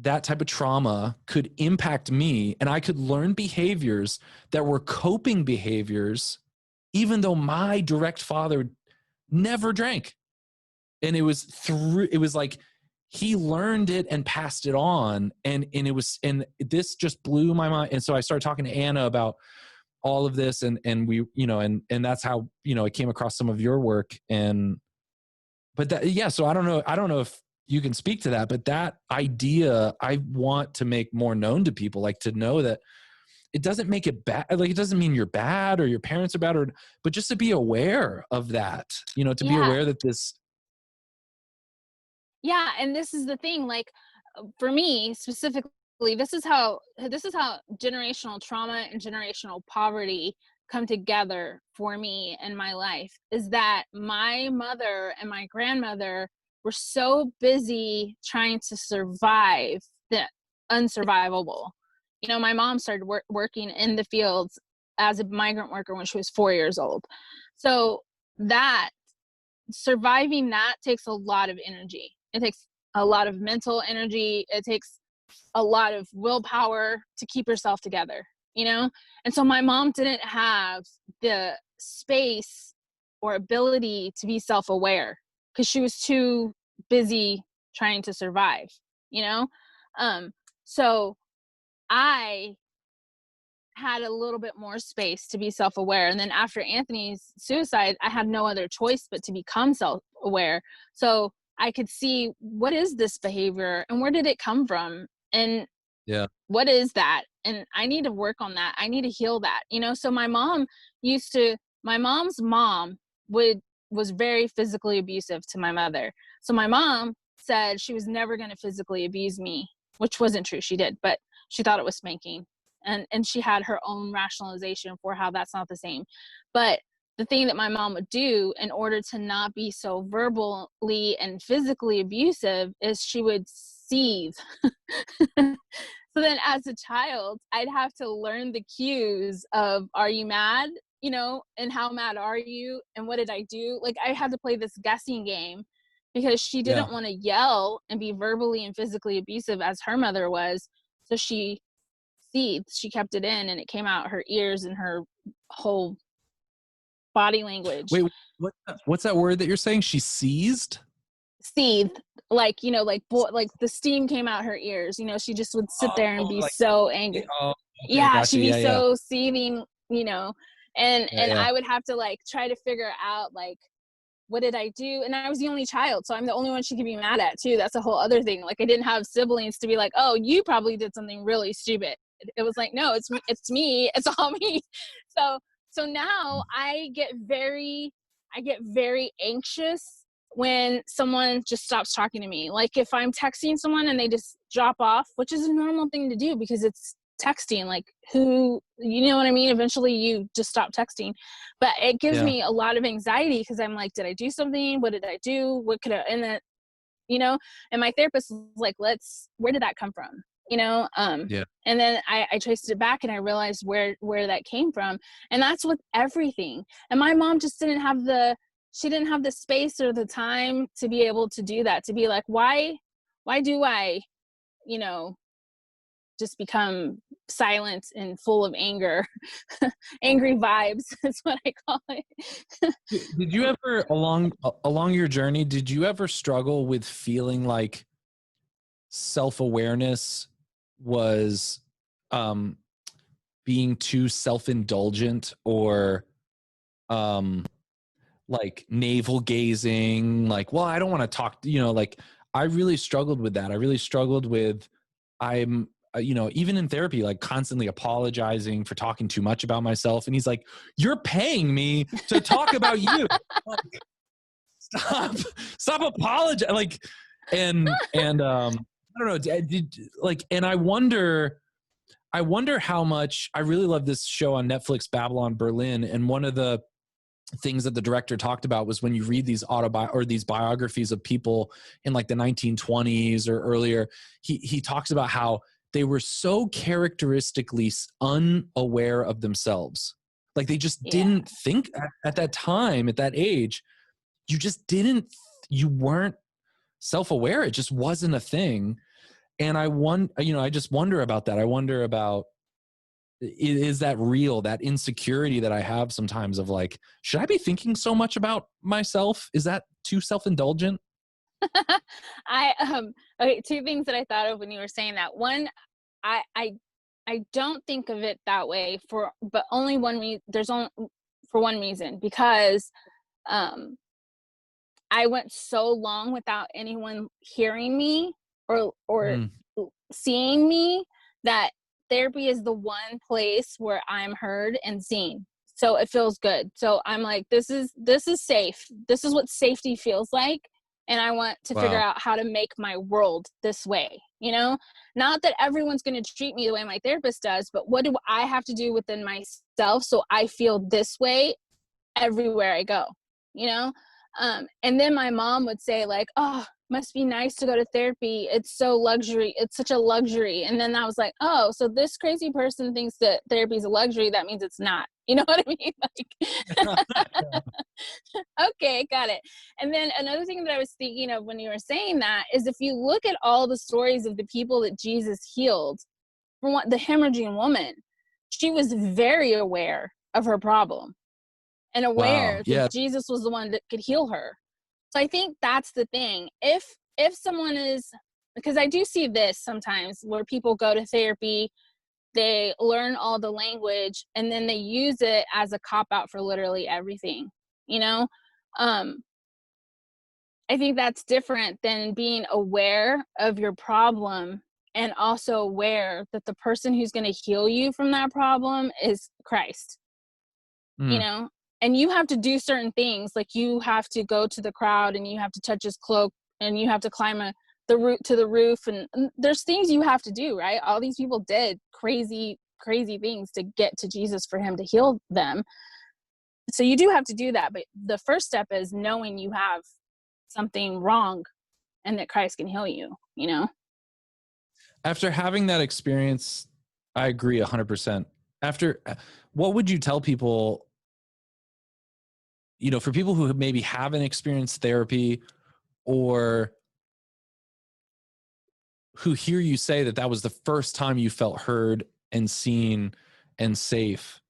type of trauma could impact me and I could learn behaviors that were coping behaviors, even though my direct father never drank. And it was like he learned it and passed it on. And this just blew my mind. And so I started talking to Anna about all of this, and we, and that's how, I came across some of your work. So I don't know if you can speak to that, but that idea I want to make more known to people, like to know that it doesn't make it bad. Like, it doesn't mean you're bad or your parents are bad, but just to be aware of that, to be aware that this. Yeah. And this is the thing, like for me specifically, this is how generational trauma and generational poverty come together for me in my life, is that my mother and my grandmother were so busy trying to survive the unsurvivable. My mom started working in the fields as a migrant worker when she was 4 years old. So that surviving that takes a lot of energy. It takes a lot of mental energy. It takes a lot of willpower to keep yourself together, And so my mom didn't have the space or ability to be self-aware because she was too busy trying to survive, So I had a little bit more space to be self-aware. And then after Anthony's suicide, I had no other choice but to become self-aware. So I could see, what is this behavior and where did it come from? And what is that? And I need to work on that. I need to heal that, So my mom's mom was very physically abusive to my mother. So my mom said she was never going to physically abuse me, which wasn't true. She did, but she thought it was spanking. And she had her own rationalization for how that's not the same. But the thing that my mom would do in order to not be so verbally and physically abusive is she would seethe. So then as a child, I'd have to learn the cues of, are you mad? And how mad are you? And what did I do? Like, I had to play this guessing game because she didn't want to yell and be verbally and physically abusive as her mother was. So she seethed. She kept it in and it came out her ears and her whole body language. Wait, what's that word that you're saying? She seized? Seethed. Like, like the steam came out her ears. She just would sit there and be so angry. She'd be so seething, and I would have to try to figure out what did I do? And I was the only child, so I'm the only one she could be mad at too. That's a whole other thing. I didn't have siblings to be like, oh, you probably did something really stupid. It was like, no, it's me. It's all me. So now I get very anxious when someone just stops talking to me. Like if I'm texting someone and they just drop off, which is a normal thing to do because it's texting, like who, you know what I mean? Eventually you just stop texting, but it gives me a lot of anxiety because I'm like, did I do something? What did I do? What could I, and then, you know, and my therapist was like, where did that come from? You know? And then I traced it back and I realized where that came from. And that's with everything. And my mom just didn't have the space or the time to be able to do that, to be like, why do I, you know, just become silent and full of anger. Angry vibes is what I call it. Did you ever, along your journey, did you ever struggle with feeling like self-awareness was being too self-indulgent, or like navel gazing, like, well, I don't want to talk, you know, like I really struggled with that. I really struggled with, I'm, you know, even in therapy, like constantly apologizing for talking too much about myself. And he's like, you're paying me to talk about you. Like, stop apologizing. Like, and I don't know, and I wonder how much, I really love this show on Netflix, Babylon Berlin. And one of the things that the director talked about was when you read these these biographies of people in like the 1920s or earlier, he talks about how they were so characteristically unaware of themselves. Like they just didn't think at that time, at that age, you weren't self-aware. It just wasn't a thing. And I just wonder about that. I wonder about, is that real, that insecurity that I have sometimes of like, should I be thinking so much about myself? Is that too self-indulgent? Okay, two things that I thought of when you were saying that. One, I don't think of it that way for one reason, because I went so long without anyone hearing me or seeing me, that therapy is the one place where I'm heard and seen. So it feels good. So I'm like, this is safe. This is what safety feels like. And I want to figure out how to make my world this way, you know? Not that everyone's going to treat me the way my therapist does, but what do I have to do within myself so I feel this way everywhere I go, you know? And then my mom would say like, oh, must be nice to go to therapy. It's so luxury. It's such a luxury. And then I was like, oh, so this crazy person thinks that therapy is a luxury. That means it's not. You know what I mean? Like, okay, got it. And then another thing that I was thinking of when you were saying that is, if you look at all the stories of the people that Jesus healed, from what the hemorrhaging woman, she was very aware of her problem and aware that Jesus was the one that could heal her. So I think that's the thing. If someone is, because I do see this sometimes where people go to therapy, they learn all the language, and then they use it as a cop-out for literally everything, you know? I think that's different than being aware of your problem and also aware that the person who's going to heal you from that problem is Christ, you know? And you have to do certain things, like you have to go to the crowd and you have to touch his cloak and you have to climb to the roof, and there's things you have to do, right? All these people did crazy things to get to Jesus for him to heal them. So you do have to do that, but the first step is knowing you have something wrong and that Christ can heal you, you know? After having that experience, I agree 100%. What would you tell people, you know, for people who maybe haven't experienced therapy, or who hear you say that was the first time you felt heard and seen and safe?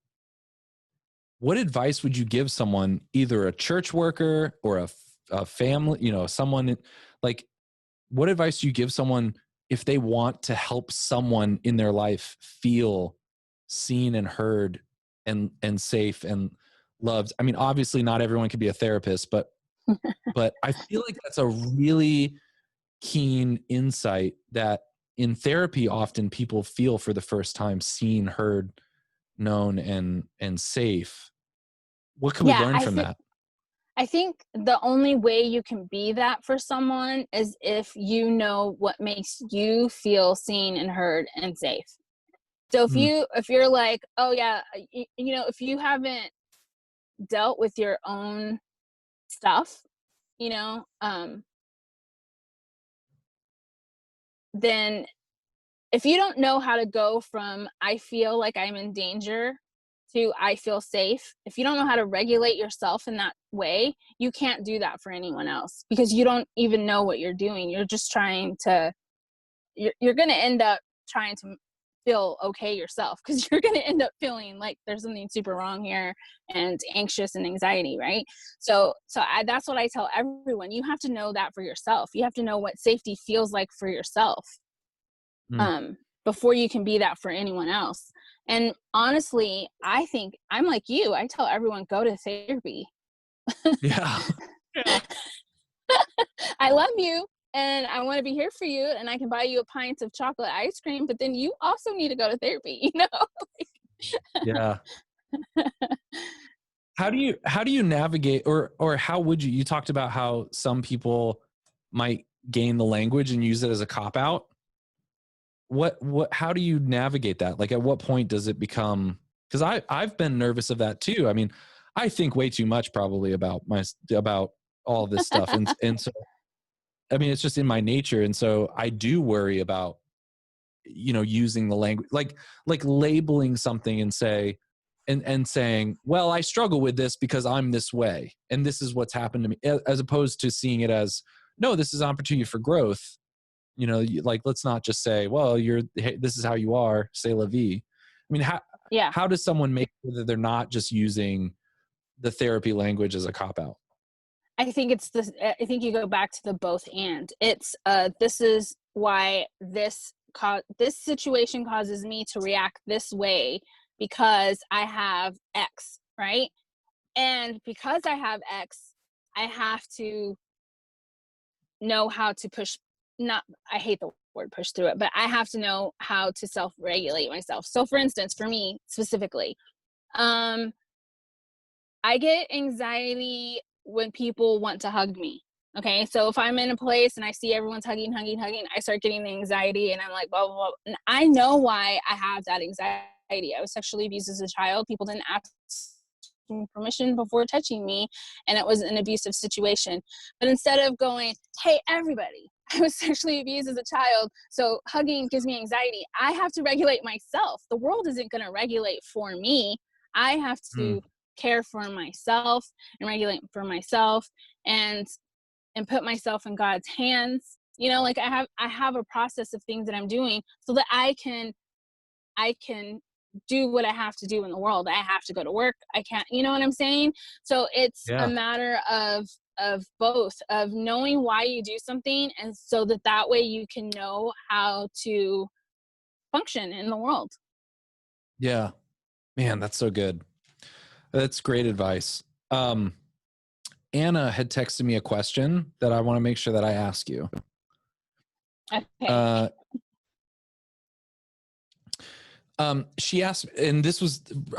What advice would you give someone, either a church worker or a family, you know, someone, like, what advice do you give someone if they want to help someone in their life feel seen and heard and safe and loved? I mean, obviously not everyone can be a therapist, but I feel like that's a really keen insight that in therapy, often people feel for the first time seen, heard, known, and safe. What can we learn from that? I think the only way you can be that for someone is if you know what makes you feel seen and heard and safe. So if you're like, oh yeah, if you haven't dealt with your own stuff, then if you don't know how to go from I feel like I'm in danger to I feel safe, if you don't know how to regulate yourself in that way, you can't do that for anyone else, because you don't even know what you're doing. You're just trying to, you're going to end up trying to feel okay yourself, because you're going to end up feeling like there's something super wrong here and anxious and anxiety, right? So that's what I tell everyone. You have to know that for yourself. You have to know what safety feels like for yourself. Before you can be that for anyone else. And honestly, I think I'm like you. I tell everyone, go to therapy. Yeah. I love you and I want to be here for you, and I can buy you a pint of chocolate ice cream, but then you also need to go to therapy, Yeah. How do you navigate, or how would you talked about how some people might gain the language and use it as a cop out. How do you navigate that? Like, at what point does it become, because I've been nervous of that too. I mean, I think way too much probably about all this stuff. And so, I mean, it's just in my nature. And so I do worry about, using the language, like labeling something and saying, well, I struggle with this because I'm this way, and this is what's happened to me, as opposed to seeing it as, no, this is an opportunity for growth. Let's not just say, well, this is how you are, c'est la vie. I mean, how does someone make sure that they're not just using the therapy language as a cop-out? I think I think you go back to the both and. It's this is why this situation causes me to react this way because I have X, right? And because I have X, I have to know how to I hate the word push through it, but I have to know how to self-regulate myself. So for instance, for me specifically, I get anxiety when people want to hug me. Okay. So if I'm in a place and I see everyone's hugging, I start getting the anxiety and I'm like, blah, blah, blah. And I know why I have that anxiety. I was sexually abused as a child. People didn't ask permission before touching me, and it was an abusive situation. But instead of going, hey, everybody, I was sexually abused as a child, so hugging gives me anxiety, I have to regulate myself. The world isn't going to regulate for me. I have to care for myself and regulate for myself and put myself in God's hands. I have a process of things that I'm doing so that I can do what I have to do in the world. I have to go to work. I can't, you know what I'm saying? So it's a matter of both, of knowing why you do something, and so that way you can know how to function in the world. Yeah, man, that's so good. That's great advice. Anna had texted me a question that I want to make sure that I ask you. Okay. She asked, and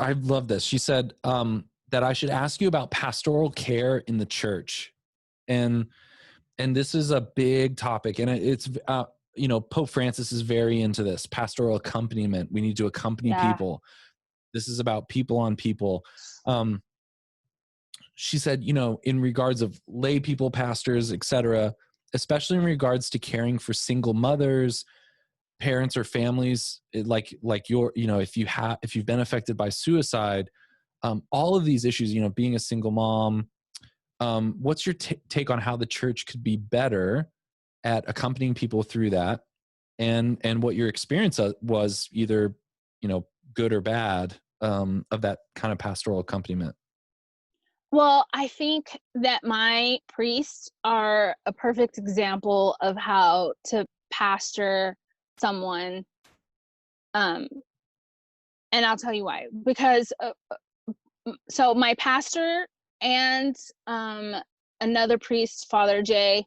I love this. She said that I should ask you about pastoral care in the church. And this is a big topic, and it's, Pope Francis is very into this pastoral accompaniment. We need to accompany people. This is about people on people. She said, in regards of lay people, pastors, etc., especially in regards to caring for single mothers, parents, or families, like your, if you've been affected by suicide, all of these issues, being a single mom, what's your take on how the church could be better at accompanying people through that, and what your experience was, either, good or bad, of that kind of pastoral accompaniment? Well, I think that my priests are a perfect example of how to pastor someone. And I'll tell you why. Because so my pastor and another priest, Father Jay,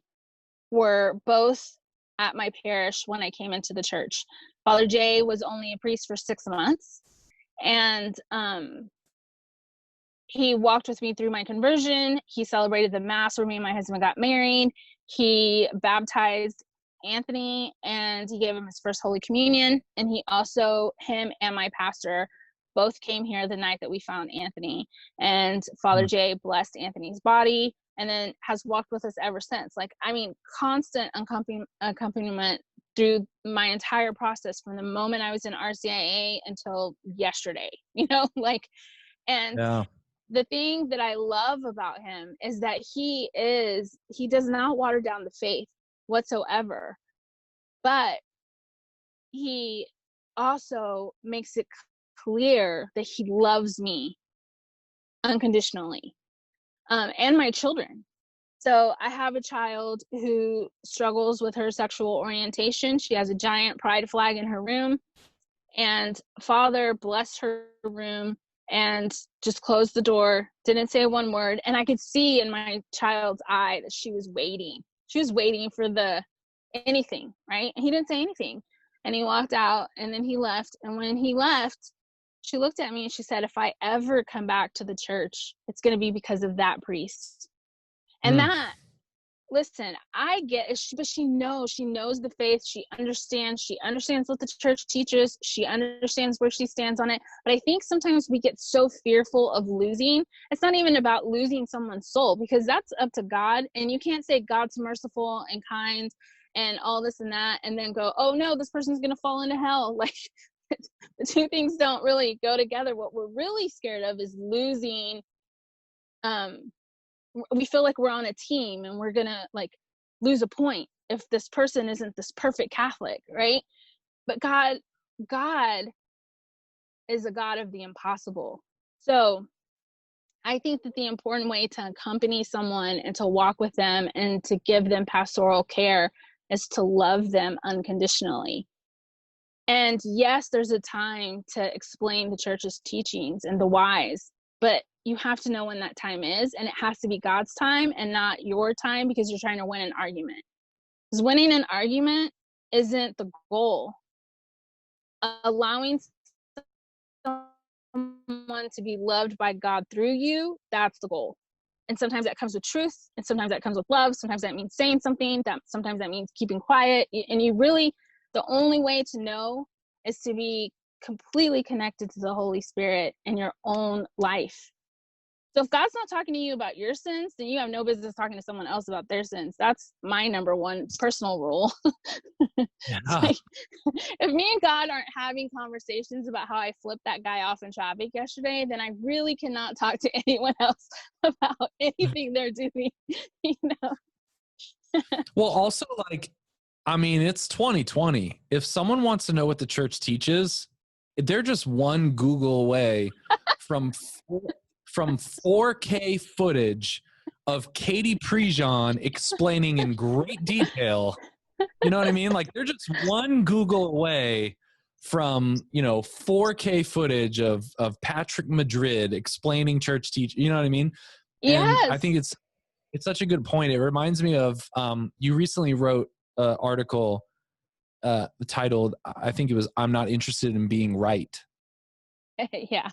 were both at my parish when I came into the church. Father Jay was only a priest for 6 months, and he walked with me through my conversion. He celebrated the mass where me and my husband got married. He baptized Anthony, and he gave him his first Holy Communion. And him and my pastor both came here the night that we found Anthony. And Father Jay blessed Anthony's body and then has walked with us ever since. Like, I mean, constant accompaniment through my entire process from the moment I was in RCIA until yesterday, like, and the thing that I love about him is that he does not water down the faith whatsoever, but he also makes it clear that he loves me unconditionally, and my children. So I have a child who struggles with her sexual orientation. She has a giant pride flag in her room, and Father blessed her room and just closed the door, didn't say one word. And I could see in my child's eye that she was waiting. She was waiting for anything, right? And he didn't say anything. And he walked out, and then he left. And when he left, she looked at me and she said, if I ever come back to the church, it's going to be because of that priest. And listen, I get it, but she knows the faith. She understands what the church teaches. She understands where she stands on it. But I think sometimes we get so fearful of losing. It's not even about losing someone's soul, because that's up to God. And you can't say God's merciful and kind and all this and that, and then go, oh no, this person's going to fall into hell. Like, the two things don't really go together. What we're really scared of is losing, we feel like we're on a team and we're gonna like lose a point if this person isn't this perfect Catholic, right? But God is a God of the impossible. So I think that the important way to accompany someone and to walk with them and to give them pastoral care is to love them unconditionally. And yes, there's a time to explain the church's teachings and the whys, but you have to know when that time is, and it has to be God's time and not your time, because you're trying to win an argument. Because winning an argument isn't the goal. Allowing someone to be loved by God through you, that's the goal. And sometimes that comes with truth, and sometimes that comes with love. Sometimes that means saying something, sometimes that means keeping quiet. And you really, the only way to know is to be completely connected to the Holy Spirit in your own life. So if God's not talking to you about your sins, then you have no business talking to someone else about their sins. That's my number one personal rule. Like, if me and God aren't having conversations about how I flipped that guy off in traffic yesterday, then I really cannot talk to anyone else about anything they're doing, Well, also, like, I mean, it's 2020. If someone wants to know what the church teaches, they're just one Google away from 4K footage of Katie Prejean explaining in great detail. You know what I mean? Like, they're just one Google away from, 4K footage of Patrick Madrid explaining church teach. You know what I mean? Yes. And I think it's such a good point. It reminds me of, you recently wrote an article titled, I think it was, I'm Not Interested in Being Right. Yeah.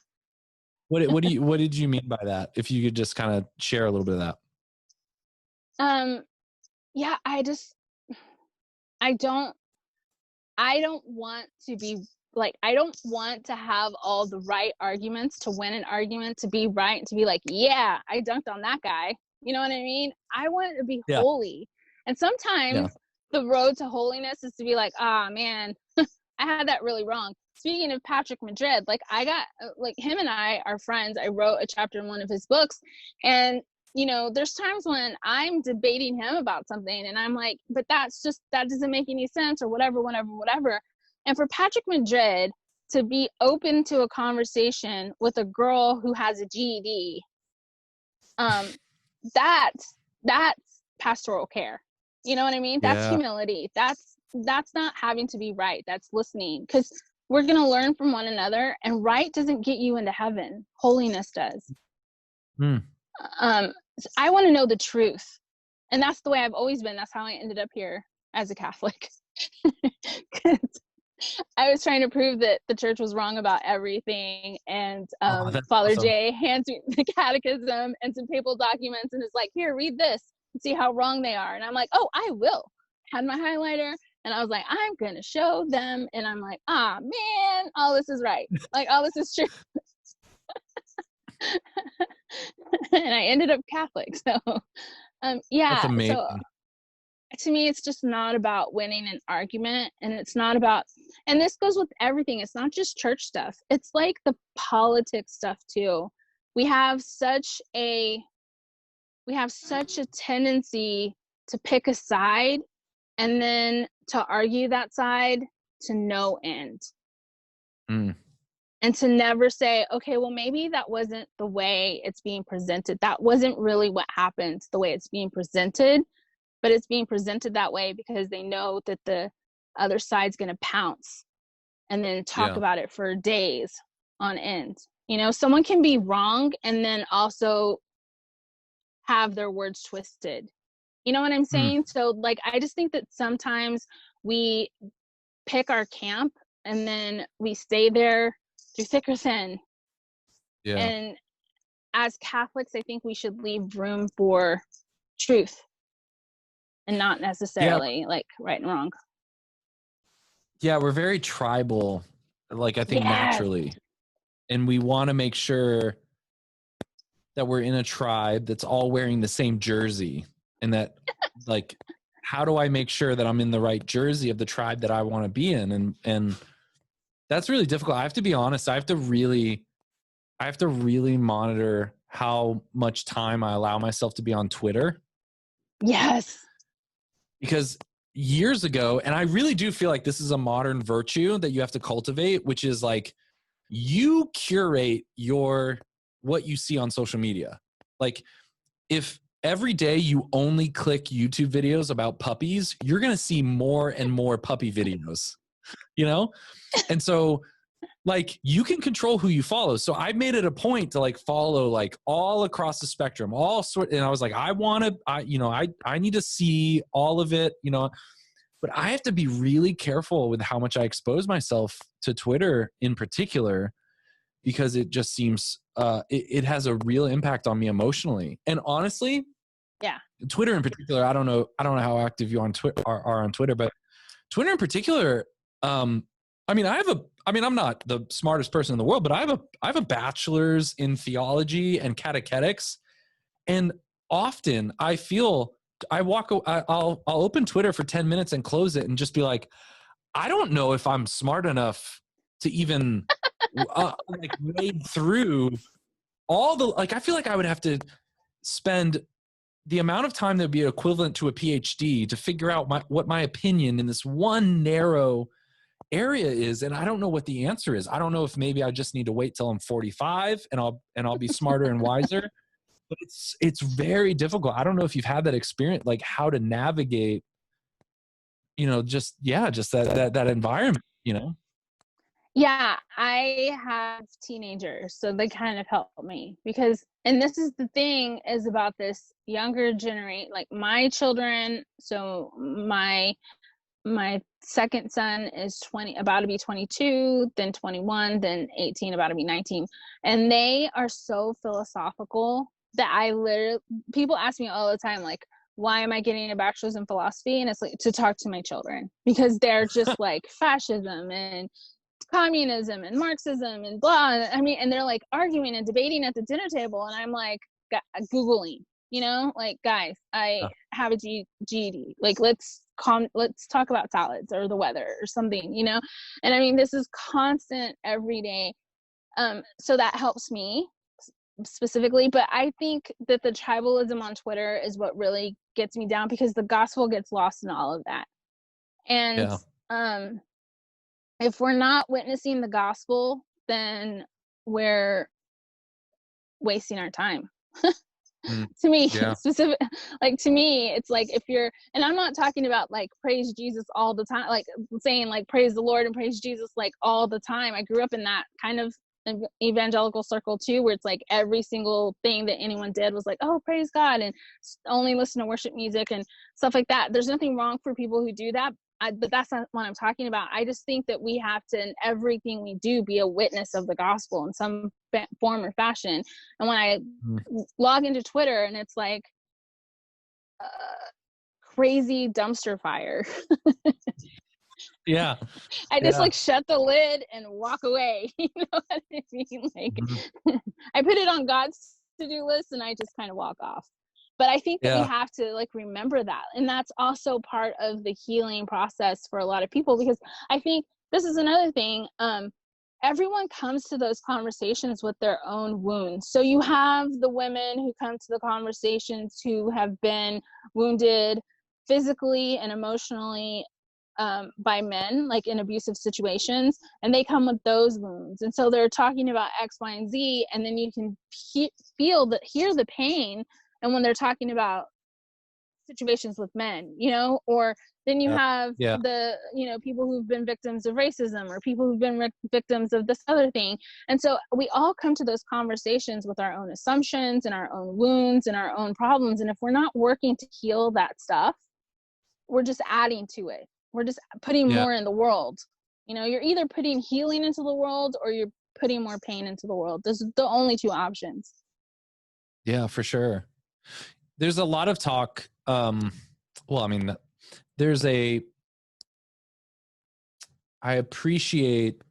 What did you mean by that? If you could just kind of share a little bit of that. Yeah, I don't want to be like, I don't want to have all the right arguments to win an argument, to be right, and to be like, yeah, I dunked on that guy. You know what I mean? I want it to be holy. And sometimes the road to holiness is to be like, man, I had that really wrong. Speaking of Patrick Madrid, like, I got, like, him and I are friends. I wrote a chapter in one of his books, and there's times when I'm debating him about something and I'm like, but that doesn't make any sense, or whatever. And for Patrick Madrid to be open to a conversation with a girl who has a GED, that's pastoral care. You know what I mean? That's humility. That's not having to be right. That's listening, because we're going to learn from one another, and right doesn't get you into heaven. Holiness does. I want to know the truth. And that's the way I've always been. That's how I ended up here as a Catholic. I was trying to prove that the church was wrong about everything. And Father awesome. Jay hands me the catechism and some papal documents and is like, here, read this and see how wrong they are. And I'm like, oh, I will. had my highlighter, and I was like, I'm going to show them. And I'm like, man, all this is right. Like, all this is true. And I ended up Catholic. So, yeah. That's amazing. So to me, it's just not about winning an argument. And it's not about, and this goes with everything. It's not just church stuff. It's like the politics stuff too. We have such a tendency to pick a side and then to argue that side to no end. And to never say, okay, well, maybe that wasn't the way it's being presented. That wasn't really what happened the way it's being presented, but it's being presented that way because they know that the other side's going to pounce and then talk about it for days on end. You know, someone can be wrong and then also have their words twisted. You know what I'm saying? So, like, I just think that sometimes we pick our camp and then we stay there through thick or thin. Yeah. And as Catholics, I think we should leave room for truth and not necessarily like right and wrong. Yeah, we're very tribal, like I think naturally. And we want to make sure that we're in a tribe that's all wearing the same jersey, and that like, how do I make sure that I'm in the right jersey of the tribe that I want to be in? And that's really difficult. I have to be honest. I have to really monitor how much time I allow myself to be on Twitter. Yes. Because years ago, and I really do feel like this is a modern virtue that you have to cultivate, which is like, you curate what you see on social media. Like, if every day you only click YouTube videos about puppies, you're going to see more and more puppy videos, you know? And so like, you can control who you follow. So I made it a point to like follow like all across the spectrum, and I was like, I need to see all of it, you know, but I have to be really careful with how much I expose myself to Twitter in particular, because it just seems, it has a real impact on me emotionally. And honestly, Twitter in particular, I don't know how active you are on Twitter, but Twitter in particular, I'm not the smartest person in the world, but I have a bachelor's in theology and catechetics. And often I feel I'll open Twitter for 10 minutes and close it and just be like, I don't know if I'm smart enough to even like wade through all the, like, I feel like I would have to spend the amount of time that would be equivalent to a PhD to figure out what my opinion in this one narrow area is. And I don't know what the answer is. I don't know if maybe I just need to wait till I'm 45 and I'll be smarter and wiser. But it's very difficult. I don't know if you've had that experience, like how to navigate, you know, just that environment, you know? Yeah, I have teenagers, so they kind of help me because, and this is the thing is about this younger generation, like my children. So my second son is about to be 22, then 21, then 18, about to be 19. And they are so philosophical that people ask me all the time, like, why am I getting a bachelor's in philosophy? And it's like to talk to my children, because they're just like fascism and communism and Marxism and blah. I mean, and they're like arguing and debating at the dinner table. And I'm like, Googling, you know, like, guys, I have a GED. Like, let's talk about salads or the weather or something, you know? And I mean, this is constant every day. So that helps me specifically, but I think that the tribalism on Twitter is what really gets me down, because the gospel gets lost in all of that. And if we're not witnessing the gospel, then we're wasting our time. To me, specific, like, to me, it's like, if you're, and I'm not talking about like praise Jesus all the time, like saying like praise the Lord and praise Jesus like all the time. I grew up in that kind of evangelical circle too, where it's like every single thing that anyone did was like, oh, praise God, and only listen to worship music and stuff like that. There's nothing wrong for people who do that, but that's not what I'm talking about. I just think that we have to, in everything we do, be a witness of the gospel in some form or fashion. And when I log into Twitter and it's like crazy dumpster fire. Yeah. I just like shut the lid and walk away. You know what I mean? Like I put it on God's to-do list and I just kind of walk off. But I think that we have to like remember that. And that's also part of the healing process for a lot of people, because I think this is another thing. Everyone comes to those conversations with their own wounds. So you have the women who come to the conversations who have been wounded physically and emotionally by men, like in abusive situations, and they come with those wounds. And so they're talking about X, Y, and Z, and then you can hear the pain. And when they're talking about situations with men, you know, or then you have the, you know, people who've been victims of racism or people who've been victims of this other thing. And so we all come to those conversations with our own assumptions and our own wounds and our own problems. And if we're not working to heal that stuff, we're just adding to it. We're just putting more in the world. You know, you're either putting healing into the world or you're putting more pain into the world. Those are the only two options. Yeah, for sure. There's a lot of talk. Well, I mean, I appreciate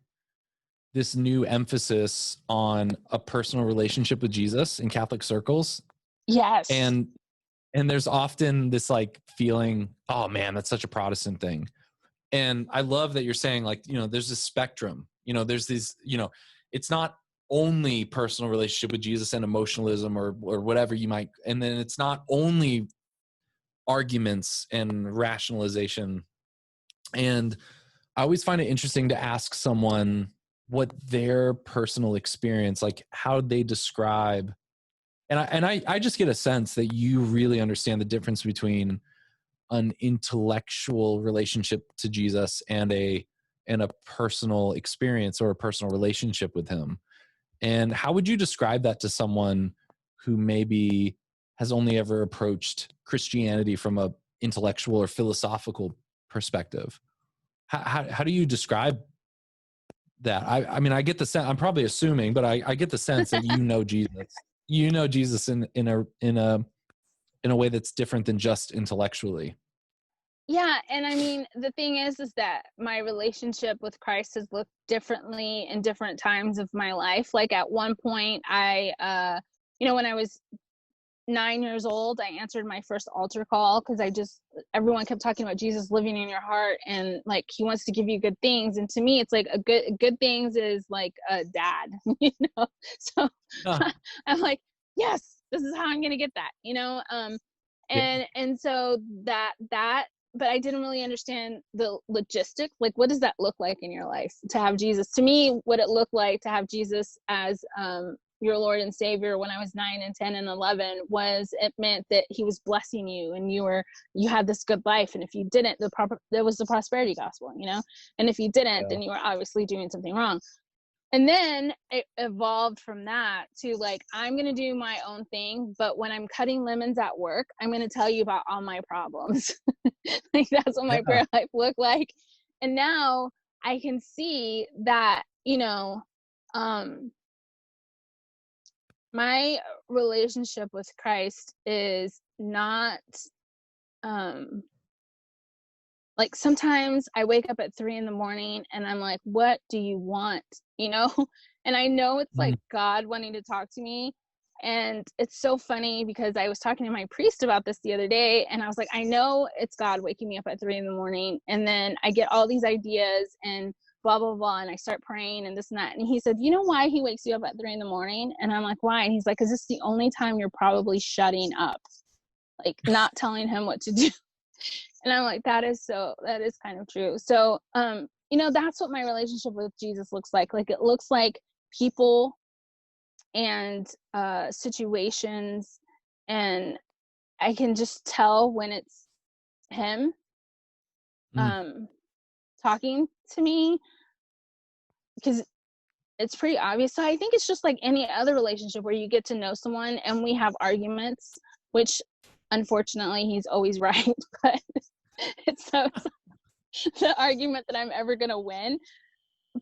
this new emphasis on a personal relationship with Jesus in Catholic circles. Yes. And there's often this like feeling, oh man, that's such a Protestant thing. And I love that you're saying like, you know, there's this spectrum, you know, there's these, you know, it's not only personal relationship with Jesus and emotionalism or whatever you might, and then it's not only arguments and rationalization. And I always find it interesting to ask someone what their personal experience, like how they describe. And I just get a sense that you really understand the difference between an intellectual relationship to Jesus and a personal experience or a personal relationship with him. And how would you describe that to someone who maybe has only ever approached Christianity from a intellectual or philosophical perspective? How do you describe that? I mean, I get the sense, I'm probably assuming, but I get the sense that you know Jesus. You know Jesus in a way that's different than just intellectually. Yeah, and I mean, the thing is that my relationship with Christ has looked differently in different times of my life. Like at one point, I, you know, when I was 9 years old, I answered my first altar call because everyone kept talking about Jesus living in your heart and like he wants to give you good things. And to me, it's like good things is like a dad, you know? So I'm like, yes, this is how I'm going to get that, you know? And so that, but I didn't really understand the logistics. Like, what does that look like in your life to have Jesus? To me, what it looked like to have Jesus as, your Lord and Savior when I was 9 and 10 and 11 was it meant that he was blessing you and you had this good life. And if you didn't, there was the prosperity gospel, you know? And if you didn't, then you were obviously doing something wrong. And then it evolved from that to like, I'm going to do my own thing. But when I'm cutting lemons at work, I'm going to tell you about all my problems. Like that's what my prayer life looked like. And now I can see that, you know, my relationship with Christ is not, like sometimes I wake up at 3 a.m. and I'm like, what do you want? You know? And I know it's like God wanting to talk to me. And it's so funny because I was talking to my priest about this the other day and I was like, I know it's God waking me up at 3 a.m. And then I get all these ideas and blah, blah, blah. And I start praying and this and that. And he said, you know why he wakes you up at 3 a.m? And I'm like, why? And he's like, because it's the only time you're probably shutting up, like not telling him what to do. And I'm like, that is kind of true. So, you know, that's what my relationship with Jesus looks like. Like it looks like people and situations, and I can just tell when it's him talking to me because it's pretty obvious. So I think it's just like any other relationship where you get to know someone and we have arguments, which unfortunately he's always right, but it's the argument that I'm ever going to win.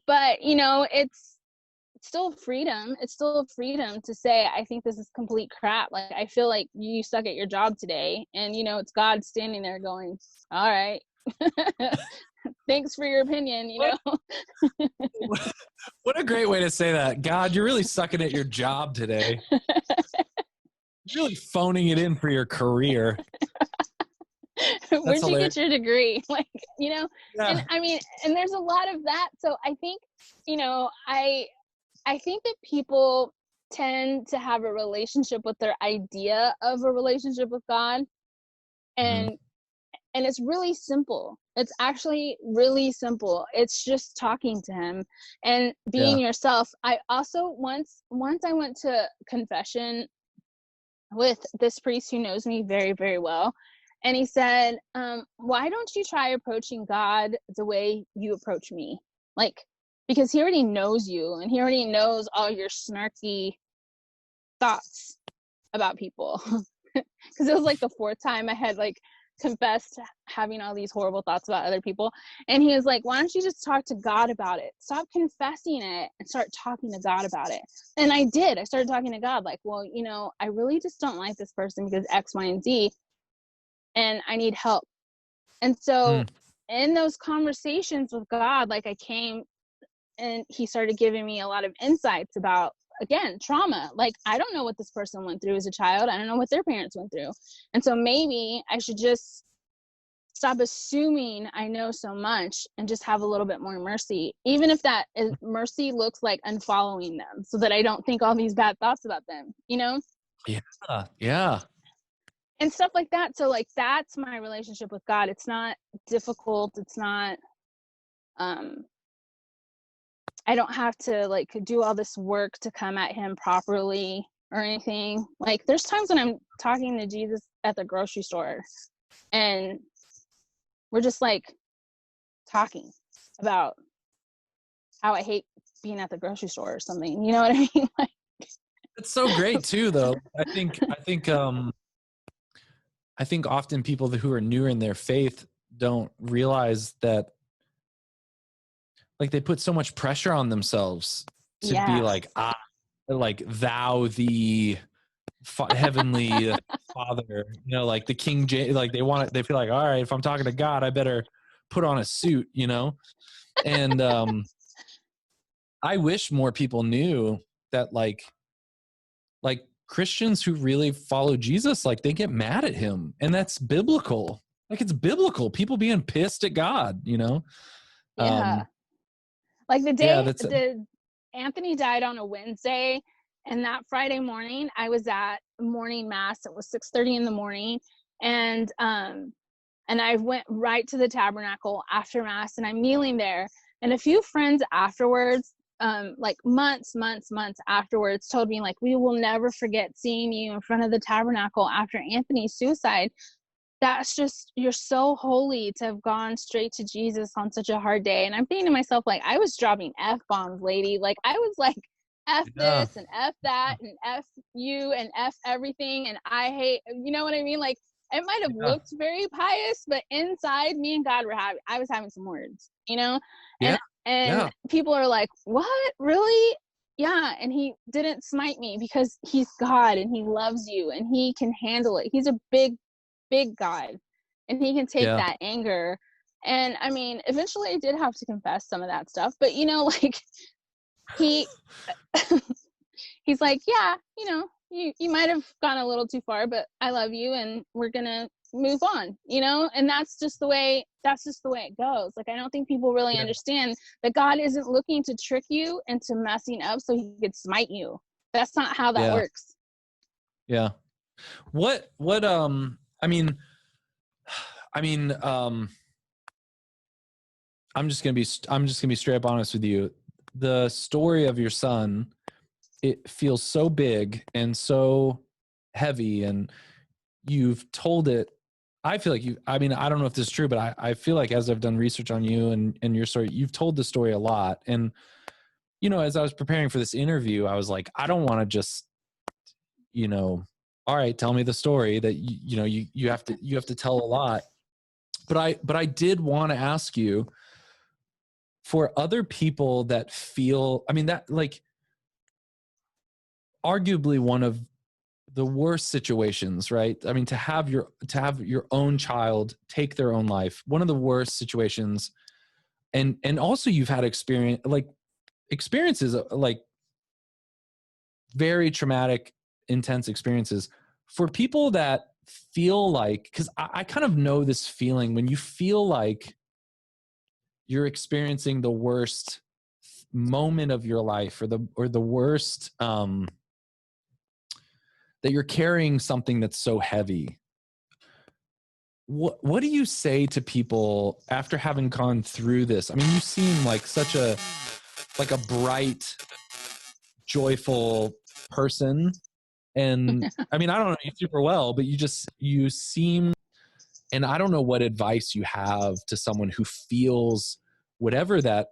But, you know, it's, it's still freedom. It's still freedom to say, I think this is complete crap. Like, I feel like you suck at your job today. And, you know, it's God standing there going, all right, thanks for your opinion, you know? What a great way to say that. God, you're really sucking at your job today. You're really phoning it in for your career. Where'd you hilarious. get your degree? Like, you know, Yeah. and I mean, and there's a lot of that. So I think, you know, I think that people tend to have a relationship with their idea of a relationship with God. And it's really simple. It's actually really simple. It's just talking to him and being yourself. I also once I went to confession with this priest who knows me very, very well. And he said, why don't you try approaching God the way you approach me? Like, because he already knows you and he already knows all your snarky thoughts about people. Because it was like the fourth time I had like confessed having all these horrible thoughts about other people. And he was like, why don't you just talk to God about it? Stop confessing it and start talking to God about it. And I did. I started talking to God like, well, you know, I really just don't like this person because X, Y, and Z. And I need help. And so in those conversations with God, like I came and he started giving me a lot of insights about, again, trauma. Like, I don't know what this person went through as a child. I don't know what their parents went through. And so maybe I should just stop assuming I know so much and just have a little bit more mercy, even if that is, mercy looks like unfollowing them so that I don't think all these bad thoughts about them, you know? Yeah. And stuff like that. So like, that's my relationship with God. It's not difficult. It's not, I don't have to like do all this work to come at him properly or anything. Like, there's times when I'm talking to Jesus at the grocery store and we're just like talking about how I hate being at the grocery store or something. You know what I mean? Like, it's so great too, though. I think often people who are newer in their faith don't realize that, like, they put so much pressure on themselves to be like, like thou the heavenly Father, you know, like the King James, like they feel like, all right, if I'm talking to God, I better put on a suit, you know? And I wish more people knew that, like Christians who really follow Jesus, like, they get mad at him, and that's biblical. Like, it's biblical. People being pissed at God, you know? yeah. Like the day Anthony died on a Wednesday, and that Friday morning I was at morning mass. It was 6:30 in the morning, and I went right to the tabernacle after mass, and I'm kneeling there. And a few friends afterwards, like months afterwards, told me like, we will never forget seeing you in front of the tabernacle after Anthony's suicide. That's just, you're so holy to have gone straight to Jesus on such a hard day. And I'm thinking to myself, like, I was dropping F-bombs, lady. Like, I was like, F this and F that and F you and F everything. And I hate, you know what I mean? Like, it might have looked very pious, but inside, me and God I was having some words, you know? And people are like, what? Really? Yeah. And he didn't smite me because he's God and he loves you and he can handle it. He's a big God and he can take that anger. And I mean, eventually I did have to confess some of that stuff, but you know, like he's like, yeah, you know, you might have gone a little too far, but I love you and we're gonna move on, you know? And that's just the way it goes. Like, I don't think people really understand that God isn't looking to trick you into messing up so he could smite you. That's not how that works. Yeah. What I mean, I'm just gonna be straight up honest with you. The story of your son, it feels so big and so heavy, and you've told it. I feel like I don't know if this is true, but I feel like as I've done research on you and your story, you've told the story a lot. And, you know, as I was preparing for this interview, I was like, I don't want to just, you know, all right, tell me the story that you have to tell a lot. But I did want to ask you, for other people that feel, I mean, that, like, arguably one of the worst situations, right? I mean, to have your own child take their own life, one of the worst situations. And also you've had experiences like very traumatic, intense experiences for people that feel like, because I kind of know this feeling when you feel like you're experiencing the worst moment of your life or the worst, that you're carrying something that's so heavy. What do you say to people after having gone through this? I mean, you seem like such a bright, joyful person. And I mean, I don't know you super well, but you seem, and I don't know what advice you have to someone who feels whatever that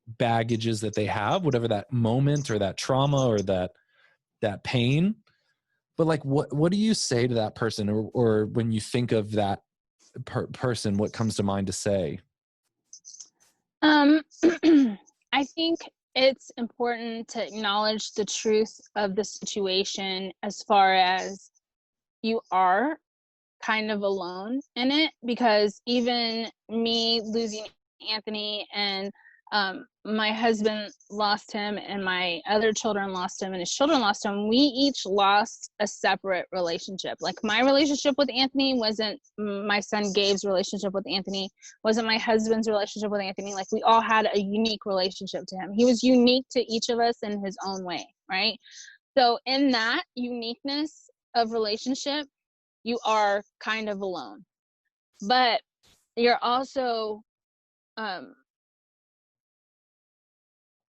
baggage is that they have, whatever that moment or that trauma or that pain. But like, what do you say to that person, or when you think of that person, what comes to mind to say? I think it's important to acknowledge the truth of the situation as far as you are kind of alone in it, because even me losing Anthony and my husband lost him and my other children lost him and his children lost him, we each lost a separate relationship. Like my relationship with Anthony wasn't my son Gabe's relationship with Anthony, wasn't my husband's relationship with Anthony. Like we all had a unique relationship to him. He was unique to each of us in his own way, right? So in that uniqueness of relationship, you are kind of alone, but you're also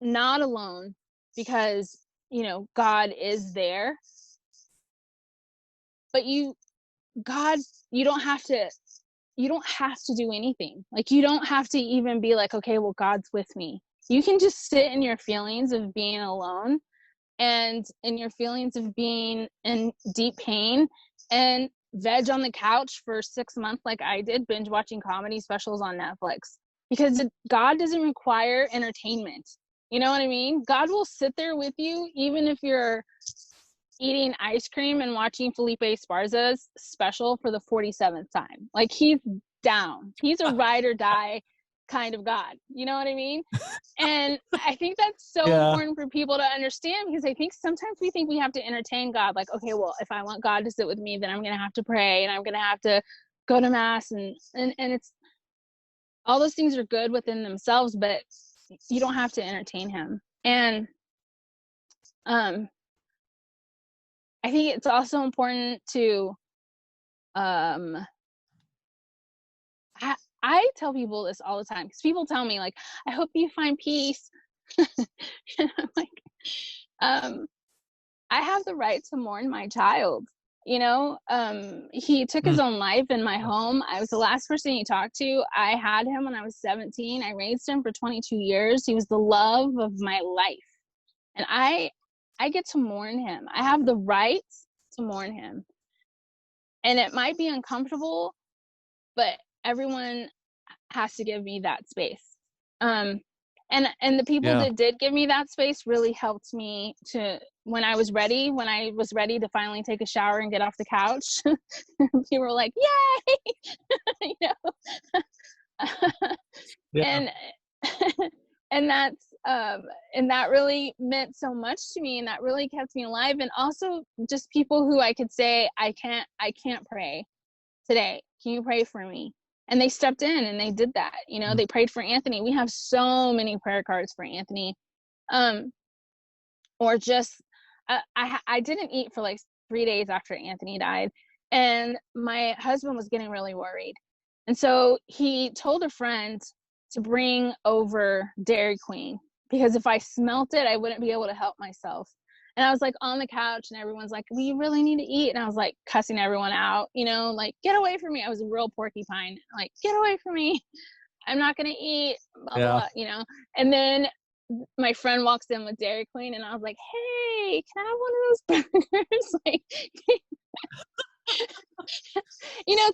not alone, because God is there, but you don't have to do anything. Like you don't have to even be like, okay, well, God's with me. You can just sit in your feelings of being alone and in your feelings of being in deep pain and veg on the couch for 6 months like I did, binge watching comedy specials on Netflix, because God doesn't require entertainment. You know what I mean? God will sit there with you even if you're eating ice cream and watching Felipe Esparza's special for the 47th time. Like he's down. He's a ride or die kind of God. You know what I mean? And I think that's so important for people to understand, because I think sometimes we think we have to entertain God. Like, okay, well, if I want God to sit with me, then I'm going to have to pray and I'm going to have to go to mass and it's, all those things are good within themselves, but you don't have to entertain him. And I think it's also important to I tell people this all the time, because people tell me like, I hope you find peace. And I'm like, I have the right to mourn my child. He took his own life in my home. I was the last person he talked to. I had him when I was 17. I raised him for 22 years. He was the love of my life. And I get to mourn him. I have the right to mourn him. And it might be uncomfortable, but everyone has to give me that space. And the people that did give me that space really helped me to, when I was ready to finally take a shower and get off the couch, people were like, yay! And that's and that really meant so much to me, and that really kept me alive. And also just people who I could say, I can't pray today, can you pray for me? And they stepped in and they did that. They prayed for Anthony. We have so many prayer cards for Anthony. Or just I didn't eat for like 3 days after Anthony died, and my husband was getting really worried, and so he told a friend to bring over Dairy Queen, because if I smelt it, I wouldn't be able to help myself. And I was like on the couch and everyone's like, we really need to eat. And I was like cussing everyone out, like, get away from me. I was a real porcupine, like, get away from me. I'm not going to eat, blah, blah, And then my friend walks in with Dairy Queen and I was like, hey, can I have one of those burgers? Like,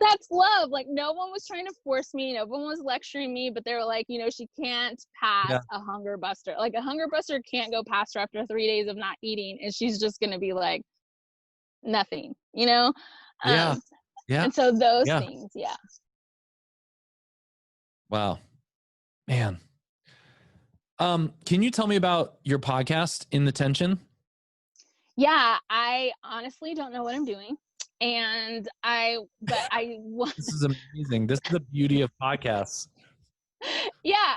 That's love. Like, no one was trying to force me. No one was lecturing me, but they were like, she can't pass a hunger buster. Like, a hunger buster can't go past her after 3 days of not eating, and she's just going to be like, nothing, Yeah. Yeah. And so those Yeah. things, yeah. Wow. Man. Can you tell me about your podcast, In the Tension? Yeah, I honestly don't know what I'm doing. And This is amazing. This is the beauty of podcasts. Yeah,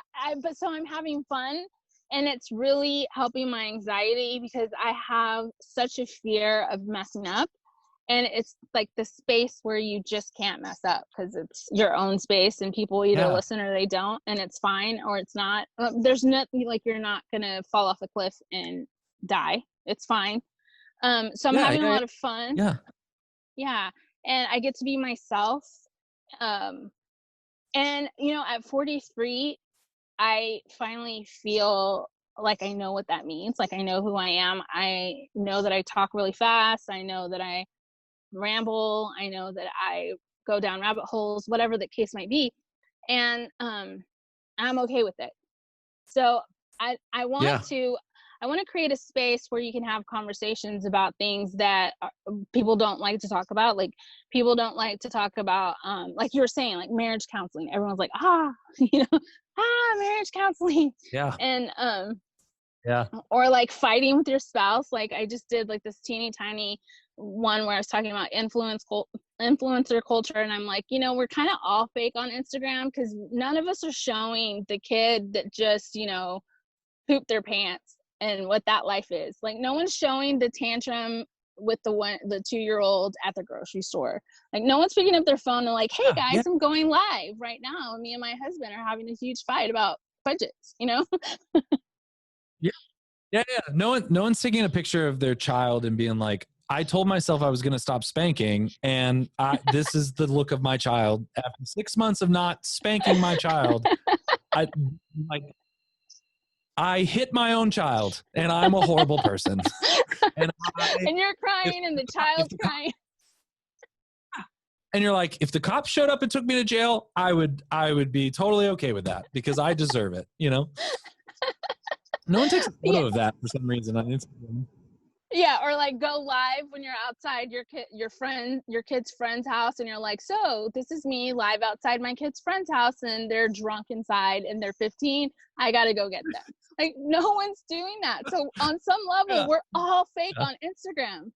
so I'm having fun, and it's really helping my anxiety because I have such a fear of messing up. And it's like the space where you just can't mess up because it's your own space, and people either listen or they don't, and it's fine or it's not. There's nothing like you're not going to fall off a cliff and die. It's fine. So I'm having a lot of fun. Yeah. Yeah. And I get to be myself. And, at 43, I finally feel like I know what that means. Like, I know who I am. I know that I talk really fast. I know that I ramble. I know that I go down rabbit holes, whatever the case might be. And I'm okay with it. So I want to create a space where you can have conversations about things that people don't like to talk about. Like, people don't like to talk about, like you were saying, like marriage counseling. Everyone's like, marriage counseling. Yeah. And, yeah. Or like fighting with your spouse. Like, I just did like this teeny tiny one where I was talking about influencer culture. And I'm like, we're kind of all fake on Instagram because none of us are showing the kid that just, pooped their pants and what that life is. Like, no one's showing the tantrum with the 2-year-old at the grocery store. Like, no one's picking up their phone and like, hey guys, I'm going live right now. Me and my husband are having a huge fight about budgets, Yeah. No one's taking a picture of their child and being like, I told myself I was going to stop spanking, and this is the look of my child. After 6 months of not spanking my child, I hit my own child, and I'm a horrible person. And you're crying, and the child's crying. And you're like, if the cops showed up and took me to jail, I would be totally okay with that because I deserve it. No one takes a photo of that for some reason on Instagram. Yeah, or like go live when you're outside your kid's friend's house, and you're like, so this is me live outside my kid's friend's house, and they're drunk inside and they're 15. I gotta go get them. Like, no one's doing that. So on some level, we're all fake on Instagram,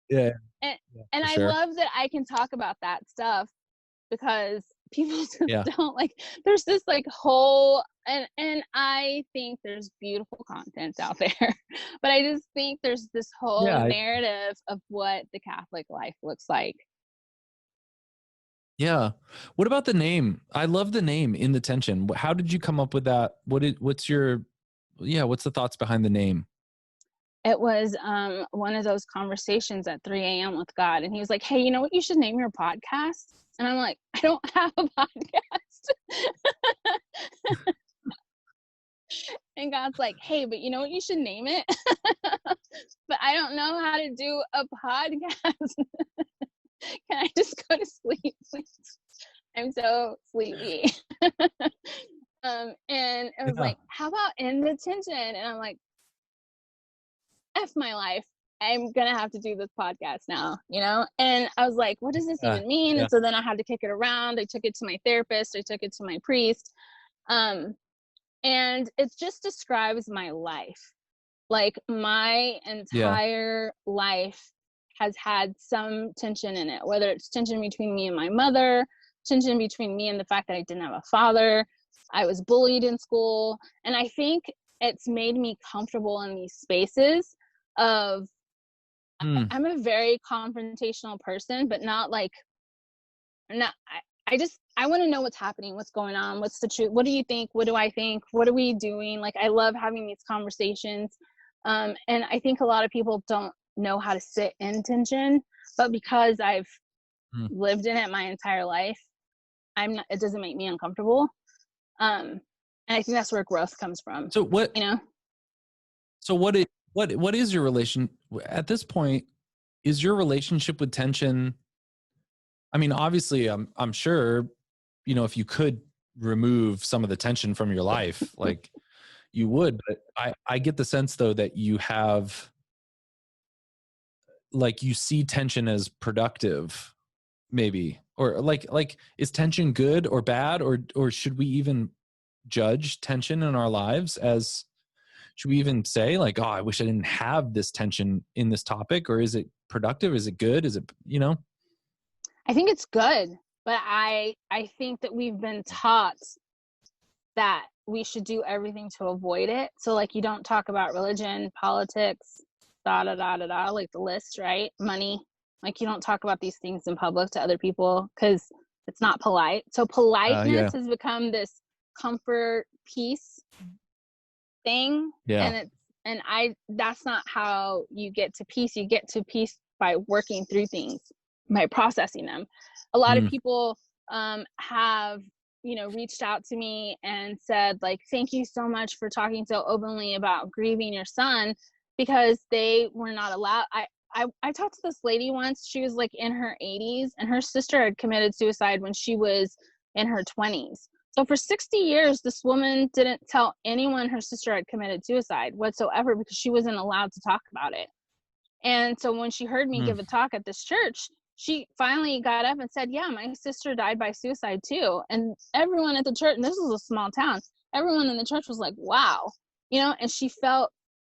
Yeah. And I love that I can talk about that stuff because people just don't like, there's this like whole, and I think there's beautiful content out there, but I just think there's this whole narrative of what the Catholic life looks like. Yeah. What about the name? I love the name, In the Tension. How did you come up with that? What's the thoughts behind the name? It was one of those conversations at 3 a.m. with God. And he was like, hey, you know what you should name your podcast? And I'm like, I don't have a podcast. And God's like, hey, but you know what you should name it? But I don't know how to do a podcast. Can I just go to sleep, please? I'm so sleepy. And it was like, how about In the Tension? And I'm like, F my life. I'm going to have to do this podcast now, And I was like, what does this even mean? And so then I had to kick it around. I took it to my therapist. I took it to my priest. And it just describes my life. Like, my entire life has had some tension in it, whether it's tension between me and my mother, tension between me and the fact that I didn't have a father. I was bullied in school. And I think it's made me comfortable in these spaces of, I'm a very confrontational person, but not like, I want to know what's happening, what's going on, what's the truth, what do you think, what do I think, what are we doing? Like, I love having these conversations. And I think a lot of people don't know how to sit in tension, but because I've lived in it my entire life, it doesn't make me uncomfortable. And I think that's where growth comes from. So what, so what is your relation at this point? is your relationship with tension, I mean, obviously I'm sure, you know, if you could remove some of the tension from your life, like you would, but I get the sense though that you have, like, you see tension as productive, maybe, or like is tension good or bad, or should we even judge tension in our lives as, should we even say like, oh, I wish I didn't have this tension in this topic, or is it productive? Is it good? Is it, you know? I think it's good, but I think that we've been taught that we should do everything to avoid it. So like, you don't talk about religion, politics, like the list, right? Money. Like, you don't talk about these things in public to other people because it's not polite. So politeness has become this comfort, peace thing. Yeah. And that's not how you get to peace. You get to peace by working through things, by processing them. A lot of people have, you know, reached out to me and said like, thank you so much for talking so openly about grieving your son, because they were not allowed. I talked to this lady once. She was like in her 80s, and her sister had committed suicide when she was in her 20s. So for 60 years, this woman didn't tell anyone her sister had committed suicide whatsoever, because she wasn't allowed to talk about it. And so when she heard me give a talk at this church, she finally got up and said, yeah, my sister died by suicide too. And everyone at the church, and this was a small town, everyone in the church was like, wow, you know, and she felt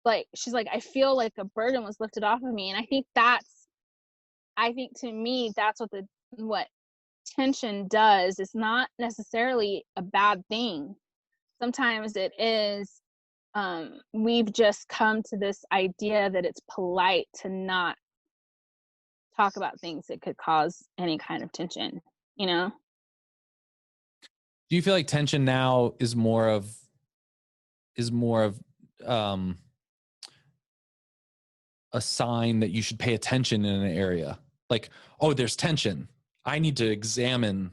like, she's like, I feel like a burden was lifted off of me. And I think to me, that's what tension does. It's not necessarily a bad thing. Sometimes it is. We've just come to this idea that it's polite to not talk about things that could cause any kind of tension, you know? Do you feel like tension now is more of a sign that you should pay attention in an area? Like, oh, there's tension, I need to examine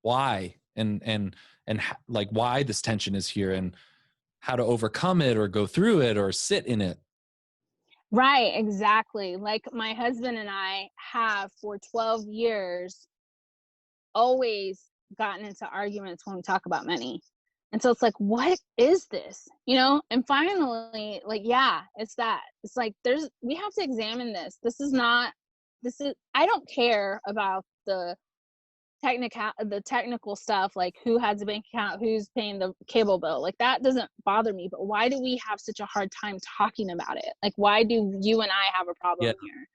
why and like why this tension is here and how to overcome it or go through it or sit in it. Right, exactly. Like my husband and I have for 12 years always gotten into arguments when we talk about money. And so it's like, what is this? You know? And finally, like, yeah, it's that. It's like, we have to examine this. I don't care about the technical stuff, like who has a bank account, who's paying the cable bill. Like, that doesn't bother me. But why do we have such a hard time talking about it? Like, why do you and I have a problem here?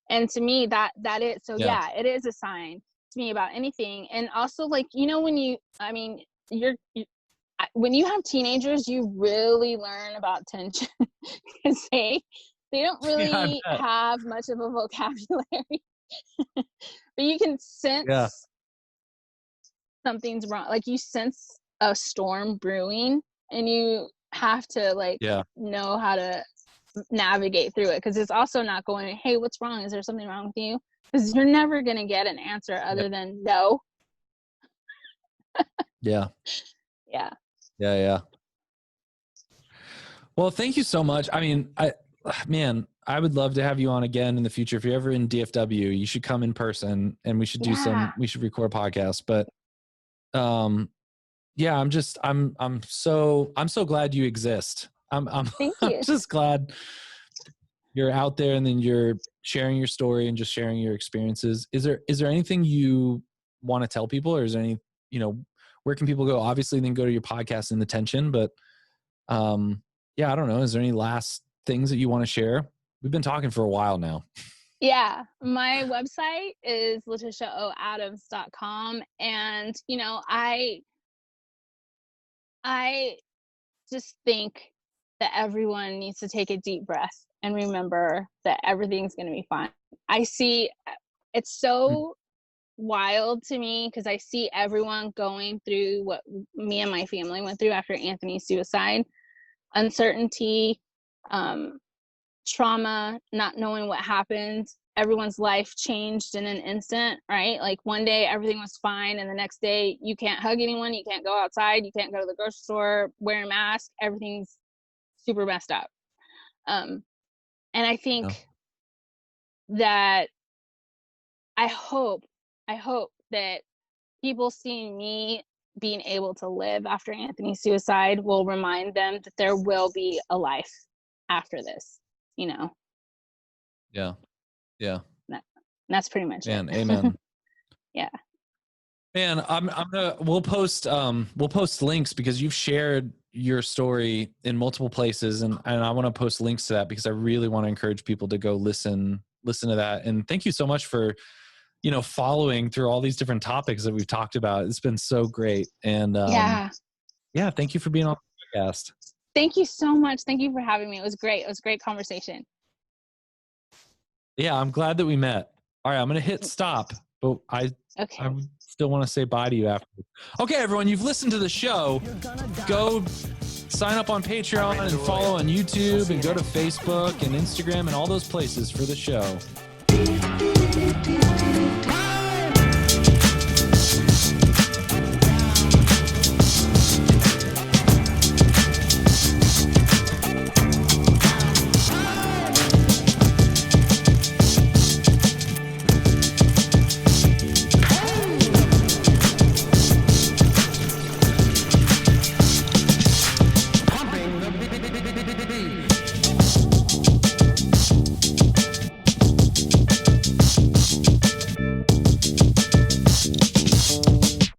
And to me, that is, so yeah, it is a sign to me about anything. And also, like, you know, when you have teenagers, you really learn about tension because they don't really have much of a vocabulary. But you can sense something's wrong. Like, you sense a storm brewing, and you have to know how to navigate through it, because it's also not going, hey, what's wrong? Is there something wrong with you? Because you're never going to get an answer other than no. Yeah. Well, thank you so much. I mean, I would love to have you on again in the future. If you're ever in DFW, you should come in person and we should we should record a podcast. But I'm so glad you exist. Thank you. I'm just glad you're out there, and then you're sharing your story and just sharing your experiences. Is there anything you want to tell people, or is there any, you know, where can people go? Obviously, then go to your podcast in the tension, but I don't know. Is there any last things that you want to share? We've been talking for a while now. Yeah, my website is leticiaadams.com, and you know, I just think that everyone needs to take a deep breath and remember that everything's going to be fine. I see it's so wild to me, because I see everyone going through what me and my family went through after Anthony's suicide: uncertainty, trauma, not knowing what happened. Everyone's life changed in an instant, right? Like, one day everything was fine, and the next day you can't hug anyone, you can't go outside, you can't go to the grocery store, wear a mask, everything's super messed up. And I think that I hope that people seeing me being able to live after Anthony's suicide will remind them that there will be a life after this, you know? Yeah. Yeah. That's pretty much Man, it. amen. Yeah. Man, we'll post links because you've shared your story in multiple places, and I want to post links to that because I really want to encourage people to go listen to that. And thank you so much for, following through all these different topics that we've talked about. It's been so great. And yeah, thank you for being on the podcast. Thank you so much. Thank you for having me. It was great. It was a great conversation. Yeah, I'm glad that we met. All right, I'm going to hit stop, but I still want to say bye to you after. Okay, everyone, you've listened to the show. Go sign up on Patreon and follow on YouTube and go to Facebook and Instagram and all those places for the show.